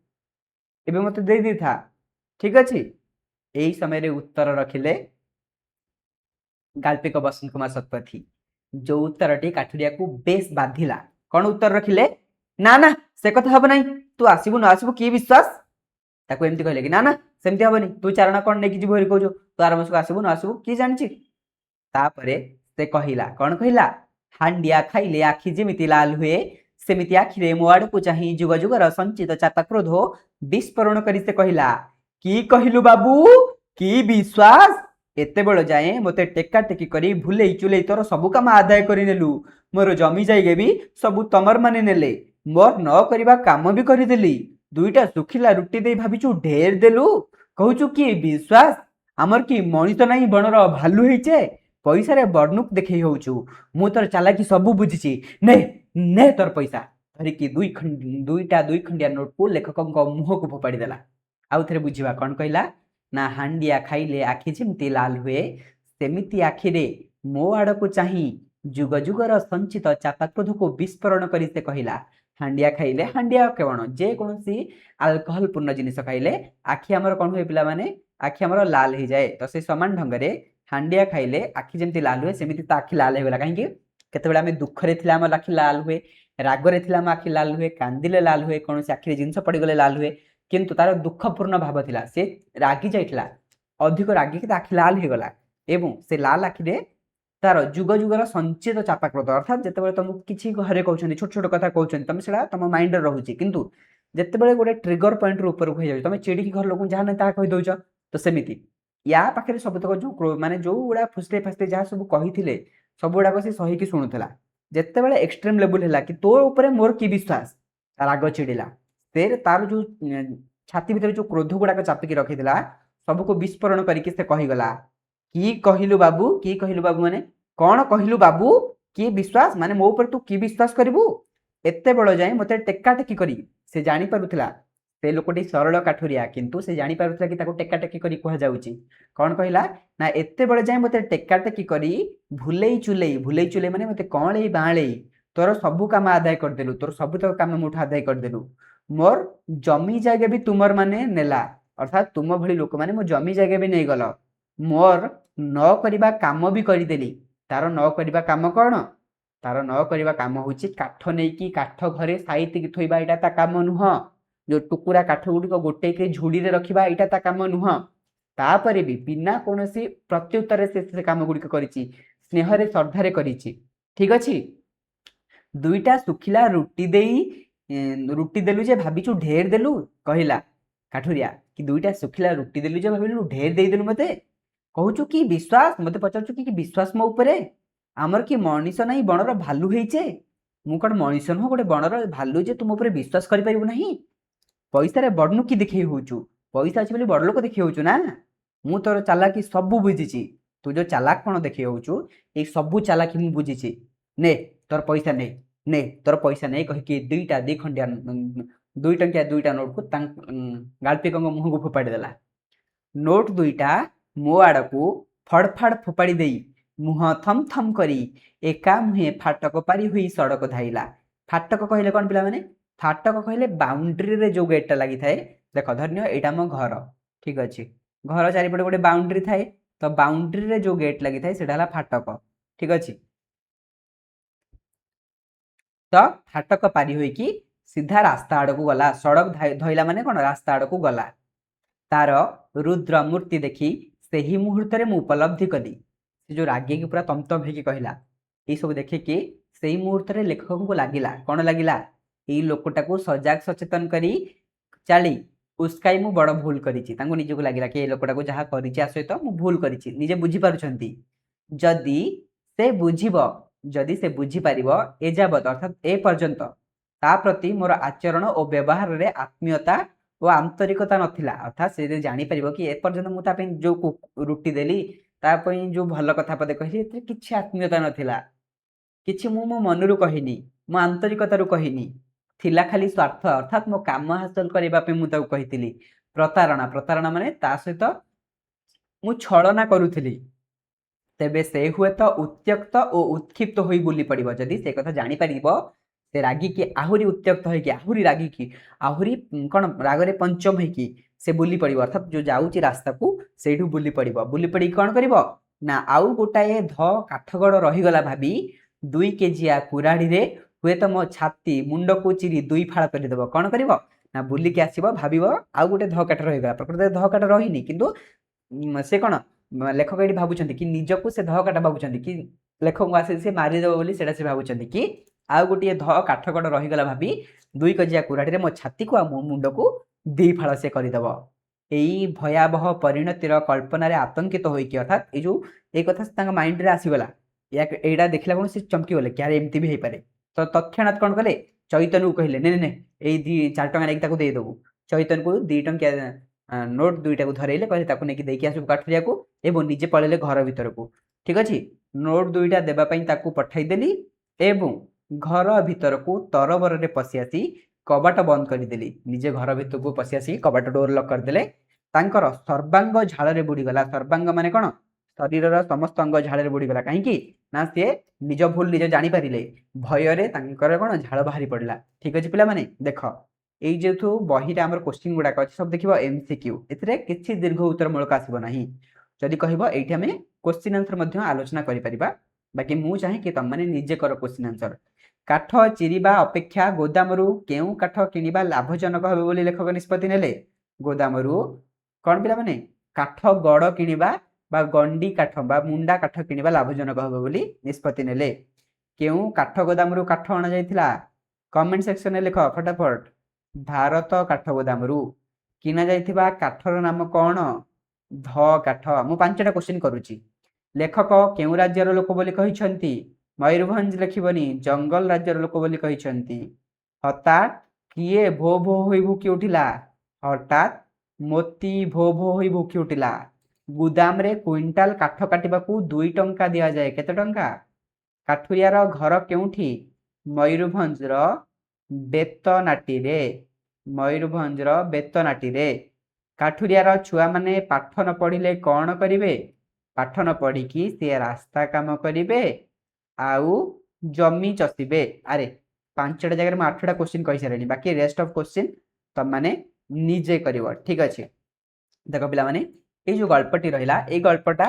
एबे मते दे दी था, ठीक अछि। एही समय रे उत्तर रखिले गाल्पिक बसंत कुमार शतपथी, जो उत्तरटी काठुरिया को बेस बाधिला। कौन उत्तर रखिले, ना ना से कथा हब नहीं, तू आसबू न आसबू की विश्वास, ताको एमती कहले कि ना ना सेमती हबनी, तू चारणा कौन नेकी जीव हरि कहजो, तू आर मासकू आसबू न आसबू की जानची। तापरे से कहिला, कौन कहिला, हांडिया खाइले आखि जेमिति लाल हुए, सेमिति आखिरे मो आड़कू चाही जुग जुगर संचित चापा क्रोध विस्फोरण करी से कहिला, की कहिलु बाबू, की विश्वास, एते बेଳ जाए मते टेका टेकी करी भूलेई चुलेई तोर सबु काम आदाय करी नेलु, मोर जमी जाइगे भी सबु तमर माने नेले, मोर न करिबा काम भी करी देली, दुईटा सुखिला रुटी दे भाबिचु ढेर देलु, कहूचु की विश्वास, आमर की मणित नाही बनर भालू हेइचे, पैसा रे बडनुक देखै होउचु, मु तोर चालाकी सबु बुझिची, ने ने तोर पैसा धरिकी दुईटा दुई खंडिया नोट को लेखकक मुह को फोपाड़ी देला। आउ थरे बुझिबा, कौन कहला ना, हांडिया खाइले आखि जेमती लाल हुए, सेमिति आखिरे मो आड़कू चाही जुग जुगर संचित चापा क्रोध को विस्फोरण करी से कहिला, हांडिया खाइले, हांडिया केवण जे कोनसी अल्कोहल पूर्ण जिनिस खाइले आखि हमर कोन होय पिला माने आखि हमर लाल हो जाए, तो से समान ढंग रे हांडिया खाइले आखि जेमती लाल हुए सेमिति ता आखि लाल हो गेला, काहे कि केतेबेला आमे दुख रे थिला हमर आखि लाल हुए, राग रे थिला हम आखि लाल हुए, कांदिले लाल हुए, कोनसी आखि रे जिंस पड़ी गले लाल हुए, किंतु तार दुखपूर्ण भाव थिला, से रागी जाइथिला, अधिक रागी के आखि लाल हो गला, एवं से लाल आखि रे तार जुग जुगर संचित चापा क्रोध, अर्थात जेतेबेले तुम किछि घरे कहउछन्ती छोट छोट कथा कहउछन्ती तमे सेडा तम माइंड रे रहउची, किंतु जेतेबेले गोटे ट्रिगर पॉइंट रो ऊपर हो जाय तमे चिड़ी की घर लोक जहा नै ता कहि दउछ, तो सेमिति या पाखरे सब तक जो माने जो उडा फुसले फासले जहा सब कहिथिले सब उडा को से सही की सुनुथला, जेतेबेले एक्सट्रीम लेवल हैला कि तोर ऊपर मोर की विश्वास, राग चिड़िला, से तार जो छाती भीतर जो क्रोध गुड़ाक चापिकी रखिथिला सबको विस्फोरण करके से कहीगला, की कहिलु बाबू, की कहिलु बाबू माने कौन कहिलु बाबू, की विश्वास माने मो ऊपर तू की विश्वास करिवु, एते बेଳ जाए मते टेक्का टेकी करी से जानी पारुथिला, से लोकटी सरल काठुरिया किंतु से जानी पारुथिला कि ताको टेक्का टेकी करी कहा जाउची, कौन कहिला ना एते बेळ जाए मते टेक्का टेकी करी भुलेई चुलेई माने मते कौळेई बाळेई तोर सबु काम आदाय कर देलु, तोर सबु तक काम मुठ आदाय कर देलु, मोर जमी जागे भी तुमर माने नेला, अर्थात तुम भली लोक माने मो जमी जागे भी नहीं गल, मोर न करिबा काम भी करिदेली, तार न करिबा काम कौन, तार न करिबा काम होची काठ नेकी काठ घरे साइति की थोइबा, एटा ता काम नुह, जो टुकुरा काठ गुडी को गोटे के झुड़ी रे रखिबा एटा ता काम नुह, तापरे भी बिना कोनोसी प्रत्युत्तर से काम गुडी को करिची, स्नेह रे श्रद्धा रे करिची, ठीक अछि। दुईटा सुखिला रुटी देलु जे भाबिचु ढेर देलु, कहिला काठुरिया कि दुईटा सुखिला रुटी देलु जे भाबिलु ढेर देई देलु, मते कहूचु कि विश्वास, मते पचारचु कि विश्वास मो ऊपरे, आमर कि मनीष नाही बनर भालू हेइचे, मु कोन मनीष न गोटे बनर भालू जे तुम ऊपरे विश्वास करि परिबु नाही, पैसा रे बडनु की देखै होउचु, पैसा अछि बोली बड लोक देखै होउचु ना, मु तोर चालाकी सबु बुझिची, तू जो चालाक पण देखै होउचु ए सबु चालाकी मु बुझिची, ने तोर पैसा ने ने तोर पैसा नहीं कहि कि दुईटा दी खंडिया 2 टंकिया दुईटा नोट को गाल्पिक मुह को फोपाड़ी देला, नोट दुईटा मो आड़कू फड़फाड़ फोपाड़ी देई मुह थम थम करी एका मुहे फाटक पारी हुई सड़क धाइला, फाटक कहले कौन पिला माने, फाटक कहले बाउंड्री रे जो गेट लगी थाए, देख धन्य एटा मो घर, ठीक अछि, घर चारिपटे गोटे बाउंड्री थाए, तो बाउंड्री रे जो गेट लगी थाए सेटा हला फाटक, ठीक अछि, तो फाटक पारी हुई कि सीधा रास्ता आड़ को गला, सड़क धइला माने कौन रास्ता आड़ को गला, तार रुद्र मूर्ति देखी से ही मुहूर्त में उपलब्धि कली, से जो रागी की पूरा तमतम होगी कहला, ये सब देखे कि से मुहूर्त में लेखक को लगिला कौन लगिला, ये लोकटा को सजाग सचेतन करी चाली उस्काई मु बड़ भूल करिछि, तांको निजे को लगिला कि ए लोकटा को जहा करिछि आ सहित मु भूल करिछि, निजे बुझी पारुछंती, जदि से बुझिबो, जदि से बुझी पारिबो ए जाबत अर्थात ए पर्यंत ता प्रति मोर आचरण और व्यवहार रे आत्मीयता ଓ ଆନ୍ତରିକତା ନଥିଲା, ଅର୍ଥାତ୍ ସେ ଯଦି ଜାଣିପାରିବ କି ଏପର୍ଯ୍ୟନ୍ତ ମୁଁ ତା ପାଇଁ ଯୋଉ ରୁଟି ଦେଲି, ତା ପାଇଁ ଯୋଉ ଭଲ କଥା ପଦେ କହିଲି, ଏଥିରେ କିଛି ଆତ୍ମୀୟତା ନଥିଲା, କିଛି ମୁଁ ମୋ ମନରୁ କହିନି, ମୋ ଆନ୍ତରିକତାରୁ କହିନି, ଥିଲା ଖାଲି ସ୍ୱାର୍ଥ, ଅର୍ଥାତ୍ ମୋ କାମ ହାସଲ କରିବା ପାଇଁ ମୁଁ ତାକୁ କହିଥିଲି। ପ୍ରତାରଣା, ପ୍ରତାରଣା ମାନେ ତା ସହିତ ମୁଁ ଛଳନା କରୁଥିଲି, ତେବେ ସେ ହୁଏତ ଉତ୍ତ୍ୟକ୍ତ ଓ ଉତ୍କ୍ଷିପ୍ତ ହୋଇ ବୁଲି ପଡ଼ିବ। ଯଦି ସେ କଥା ଜାଣିପାରିବ, ସେ ରାଗିକି ଆହୁରି ଉତ୍ତ୍ୟକ୍ତ ହେଇକି, ଆହୁରି ରାଗିକି, ଆହୁରି କ'ଣ ରାଗରେ ପଞ୍ଚମ ହେଇକି ସେ ବୁଲି ପଡ଼ିବ, ଅର୍ଥାତ୍ ଯୋଉ ଯାଉଛି ରାସ୍ତାକୁ ସେଇଠୁ ବୁଲି ପଡ଼ିବ। ବୁଲି ପଡ଼ିକି କ'ଣ କରିବ ନା ଆଉ ଗୋଟାଏ କାଠଗଡ଼ ରହିଗଲା ଭାବି 2 କେଜିଆ କୁରାଢ଼ୀରେ ହୁଏତ ମୋ ଛାତି ମୁଣ୍ଡକୁ ଚିରି 2 ଫାଳ କରିଦେବ। କ'ଣ କରିବ ନା ବୁଲିକି ଆସିବ, ଭାବିବ ଆଉ ଗୋଟେ କାଠ ରହିଗଲା। ପ୍ରକୃତରେ କାଠ ରହିନି, କିନ୍ତୁ ସେ କ'ଣ ଲେଖକ ଏଠି ଭାବୁଛନ୍ତି କି ନିଜକୁ ସେ କାଠ ଭାବୁଛନ୍ତି କି ଲେଖକଙ୍କୁ ଆସି ସେ ମାରିଦେବ ବୋଲି, ସେଇଟା ସେ ଭାବୁଛନ୍ତି କି ଆଉ ଗୋଟିଏ କାଠଗଡ଼ ରହିଗଲା ଭାବି 2 କେଜିଆ କୁରାଢ଼ୀରେ ମୋ ଛାତିକୁ ଆଉ ମୋ ମୁଣ୍ଡକୁ 2 ଫାଳ ସେ କରିଦେବ। ଏଇ ଭୟାବହ ପରିଣତିର କଳ୍ପନାରେ ଆତଙ୍କିତ ହୋଇକି, ଅର୍ଥାତ୍ ଏଇ ଯୋଉ ଏଇ କଥା ତାଙ୍କ ମାଇଣ୍ଡରେ ଆସିଗଲା, ଏଇଟା ଦେଖିଲା ବେଳକୁ ସେ ଚମକି ଗଲେ କି ଆରେ ଏମିତି ବି ହେଇପାରେ। ତ ତତ୍କ୍ଷଣାତ୍ କ'ଣ କଲେ, ଚୈତନ୍ୟକୁ କହିଲେ ନେ ନେ ଏଇ 4 ଟଙ୍କା ନେଇକି ତାକୁ ଦେଇଦେବୁ। ଚୈତନ୍ୟକୁ 2 ଟଙ୍କିଆ ନୋଟ୍ 2ଟାକୁ ଧରେଇଲେ, କହିଲେ ତାକୁ ନେଇକି ଦେଇକି ଆସିବୁ କାଠୁରିଆକୁ, ଏବଂ ନିଜେ ପଳେଇଲେ ଘର ଭିତରକୁ। ଠିକ୍ ଅଛି, ନୋଟ୍ 2ଟା ଦେବା ପାଇଁ ତାକୁ ପଠାଇଦେଲି ଏବଂ ଘର ଭିତରକୁ ତରବରରେ ପଶି ଆସି କବାଟ ବନ୍ଦ କରିଦେଲି। ନିଜେ ଘର ଭିତରକୁ ପଶି ଆସି କବାଟ ଡୋର ଲକ୍ କରିଦେଲେ। ତାଙ୍କର ସର୍ବାଙ୍ଗ ଝାଳରେ ବୁଡ଼ିଗଲା। ସର୍ବାଙ୍ଗ ମାନେ କ'ଣ, ଶରୀରର ସମସ୍ତ ଅଙ୍ଗ ଝାଳରେ ବୁଡ଼ିଗଲା। କାହିଁକି ନା ସିଏ ନିଜ ଭୁଲ ନିଜେ ଜାଣିପାରିଲେ, ଭୟରେ ତାଙ୍କର କ'ଣ ଝାଳ ବାହାରି ପଡ଼ିଲା। ଠିକ୍ ଅଛି ପିଲାମାନେ, ଦେଖ ଏଇ ଯେହେତୁ ବହିରେ ଆମର କୋଶ୍ଚିନ୍ ଗୁଡ଼ାକ ଅଛି, ସବୁ ଦେଖିବ MCQ, ଏଥିରେ କିଛି ଦୀର୍ଘ ଉତ୍ତରମୂଳକ ଆସିବ ନାହିଁ। ଯଦି କହିବ ଏଇଠି ଆମେ କୋଶ୍ଚିନ୍ ଆନ୍ସର ମଧ୍ୟ ଆଲୋଚନା କରିପାରିବା, ବାକି ମୁଁ ଚାହେଁ କି ତମମାନେ ନିଜେ କର କୋଶ୍ଚିନ୍ ଆନ୍ସର। କାଠ ଚିରିବା ଅପେକ୍ଷା ଗୋଦାମରୁ କେଉଁ କାଠ କିଣିବା ଲାଭଜନକ ହେବ ବୋଲି ଲେଖକ ନିଷ୍ପତ୍ତି ନେଲେ? ଗୋଦାମରୁ କ'ଣ ପିଲାମାନେ କାଠ ଗଡ଼ କିଣିବା ବା ଗଣ୍ଡି କାଠ ବା ମୁଣ୍ଡା କାଠ କିଣିବା ଲାଭଜନକ ହେବ ବୋଲି ନିଷ୍ପତ୍ତି ନେଲେ। କେଉଁ କାଠ ଗୋଦାମରୁ କାଠ ଅଣାଯାଇଥିଲା? କମେଣ୍ଟ ସେକ୍ସନରେ ଲେଖ ଫଟାଫଟ। ଭାରତ କାଠ ଗୋଦାମରୁ। କିଣା ଯାଇଥିବା କାଠର ନାମ କ'ଣ? କାଠ। ମୁଁ 5ଟା କୋଶ୍ଚିନ୍ କରୁଛି। ଲେଖକ କେଉଁ ରାଜ୍ୟର ଲୋକ ବୋଲି କହିଛନ୍ତି? ମୟୂରଭଞ୍ଜ ଲେଖିବନି, ଜଙ୍ଗଲ ରାଜ୍ୟର ଲୋକ ବୋଲି କହିଛନ୍ତି। ହଠାତ୍ କିଏ ଭୋ ଭୋ ହୋଇ ଭୁକି ଉଠିଲା? ହଠାତ୍ ମୋତି ଭୋ ଭୋ ହୋଇ ଭୁକି ଉଠିଲା। ଗୁଦାମରେ କୁଇଣ୍ଟାଲ କାଠ କାଟିବାକୁ 2 ଟଙ୍କା ଦିଆଯାଏ। କେତେ ଟଙ୍କା? କାଠୁରିଆର ଘର କେଉଁଠି? ମୟୂରଭଞ୍ଜର ବେତନାଟିରେ। ମୟୂରଭଞ୍ଜର ବେତନାଟିରେ। କାଠୁରିଆର ଛୁଆମାନେ ପାଠ ନ ପଢ଼ିଲେ କ'ଣ କରିବେ? ପାଠ ନ ପଢ଼ିକି ସିଏ ରାସ୍ତା କାମ କରିବେ ଆଉ ଜମି ଚଷିବେ। ଆରେ 5ଟା ଜାଗାରେ ମୁଁ 8ଟା କୋଶ୍ଚିନ୍ କହିସାରିଲିଣି, ବାକି ରେଷ୍ଟ ଅଫ୍ କୋଶ୍ଚିନ୍ ତମମାନେ ନିଜେ କରିବ। ଠିକ୍ ଅଛି, ଦେଖ ପିଲାମାନେ ଏଇ ଯୋଉ ଗଳ୍ପଟି ରହିଲା, ଏଇ ଗଳ୍ପଟା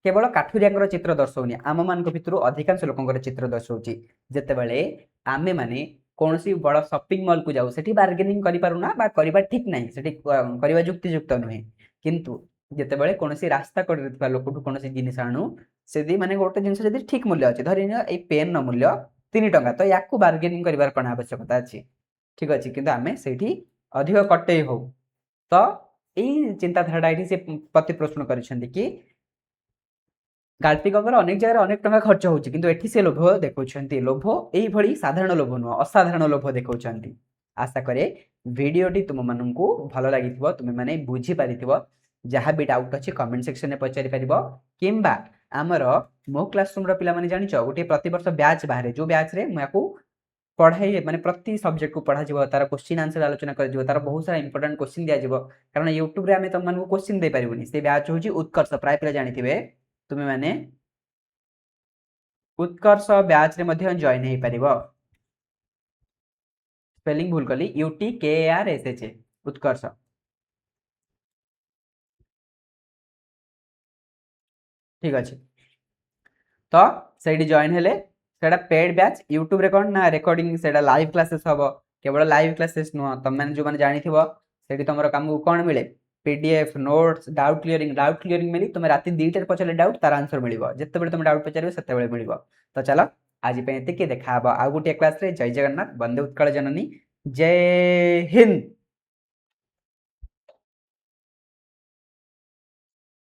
କେବଳ କାଠୁରିଆଙ୍କର ଚିତ୍ର ଦର୍ଶାଉନି, ଆମମାନଙ୍କ ଭିତରୁ ଅଧିକାଂଶ ଲୋକଙ୍କର ଚିତ୍ର ଦର୍ଶାଉଛି। ଯେତେବେଳେ ଆମେମାନେ କୌଣସି ବଡ଼ ସପିଂ ମଲ୍କୁ ଯାଉ, ସେଠି ବାର୍ଗେନିଂ କରିପାରୁନା ବା କରିବା ଠିକ୍ ନାହିଁ, ସେଠି କରିବା ଯୁକ୍ତିଯୁକ୍ତ ନୁହେଁ। କିନ୍ତୁ ଯେତେବେଳେ କୌଣସି ରାସ୍ତା କଡ଼ରେ ଥିବା ଲୋକଠୁ କୌଣସି ଜିନିଷ ଆଣୁ, ଯଦି ମାନେ ଗୋଟେ ଜିନିଷ ଯଦି ଠିକ୍ ମୂଲ୍ୟ ଅଛି, ଧରିନିଅ ଏଇ ପେନ୍ର ମୂଲ୍ୟ 3 ଟଙ୍କା, ତ ୟାକୁ ବାର୍ଗେନିଂ କରିବାର କ'ଣ ଆବଶ୍ୟକତା ଅଛି? ଠିକ୍ ଅଛି, କିନ୍ତୁ ଆମେ ସେଇଠି ଅଧିକ କଟେଇ ହଉ। ତ ଏଇ ଚିନ୍ତାଧାରାଟା ଏଠି ସେ ପ୍ରତିପ୍ରଶ୍ନ କରିଛନ୍ତି କି ଗାଳ୍ପିକଙ୍କର ଅନେକ ଜାଗାରେ ଅନେକ ଟଙ୍କା ଖର୍ଚ୍ଚ ହେଉଛି, କିନ୍ତୁ ଏଠି ସେ ଲୋଭ ଦେଖାଉଛନ୍ତି। ଲୋଭ ଏଇଭଳି ସାଧାରଣ ଲୋଭ ନୁହଁ, ଅସାଧାରଣ ଲୋଭ ଦେଖାଉଛନ୍ତି। ଆଶା କରେ ଭିଡ଼ିଓଟି ତୁମମାନଙ୍କୁ ଭଲ ଲାଗିଥିବ, ତୁମେମାନେ ବୁଝିପାରିଥିବ। ଯାହା ବି ଡାଉଟ୍ ଅଛି କମେଣ୍ଟ ସେକ୍ସନରେ ପଚାରି ପାରିବ, କିମ୍ବା ଆମର ମୋ କ୍ଲାସରୁମ୍ର ପିଲାମାନେ ଜାଣିଛ ଗୋଟିଏ ପ୍ରତିବର୍ଷ ବ୍ୟାଚ୍ ବାହାରେ, ଯେଉଁ ବ୍ୟାଚ୍ରେ ମୁଁ ୟାକୁ ପଢ଼ାଇ ମାନେ ପ୍ରତି ସବଜେକ୍ଟକୁ ପଢ଼ାଯିବ, ତାର କୋଶ୍ଚିନ୍ ଆନ୍ସର ଆଲୋଚନା କରାଯିବ, ତାର ବହୁତ ସାରା ଇମ୍ପୋର୍ଟାଣ୍ଟ କୋଶ୍ଚିନ୍ ଦିଆଯିବ। କାରଣ ୟୁଟ୍ୟୁବରେ ଆମେ ତୁମମାନଙ୍କୁ କୋଶ୍ଚିନ୍ ଦେଇପାରିବୁନି। ସେ ବ୍ୟାଚ୍ ହେଉଛି ଉତ୍କର୍ଷ, ପ୍ରାୟ ପିଲା ଜାଣିଥିବେ। ତୁମେମାନେ ଉତ୍କର୍ଷ ବ୍ୟାଚ୍ରେ ମଧ୍ୟ ଜଏନ୍ ହେଇପାରିବ। ସ୍ପେଲିଂ ଭୁଲ କଲି, UTKARSH, ଉତ୍କର୍ଷ। ଠିକ୍ ଅଛି, ତ ସେଇଠି ଜଏନ୍ ହେଲେ ସେଇଟା ପେଡ୍ ବ୍ୟାଚ୍। ୟୁଟ୍ୟୁବରେ କ'ଣ ନା ରେକର୍ଡ଼ିଂ, ସେଇଟା ଲାଇଭ୍ କ୍ଲାସେସ୍ ହେବ। କେବଳ ଲାଇଭ୍ କ୍ଲାସେସ୍ ନୁହଁ, ତମେମାନେ ଯେଉଁମାନେ ଜାଣିଥିବ ସେଇଠି ତୁମର କାମକୁ କ'ଣ ମିଳେ? PDF, notes, doubt clearing. Doubt clearing ମିଳି ତୁମେ ରାତି 2ଟାରେ ପଚାରିଲେ ଡାଉଟ୍, ତାର ଆନ୍ସର ମିଳିବ। ଯେତେବେଳେ ତୁମେ ଡାଉଟ୍ ପଚାରିବ ସେତେବେଳେ ମିଳିବ। ତ ଚାଲ ଆଜି ପାଇଁ ଏତିକି, ଦେଖା ହେବ ଆଉ ଗୋଟିଏ କ୍ଲାସ୍ରେ। ଜୟ ଜଗନ୍ନାଥ, ବନ୍ଦେ ଉତ୍କଳ ଜନନୀ, ଜୟ ହିନ୍ଦ।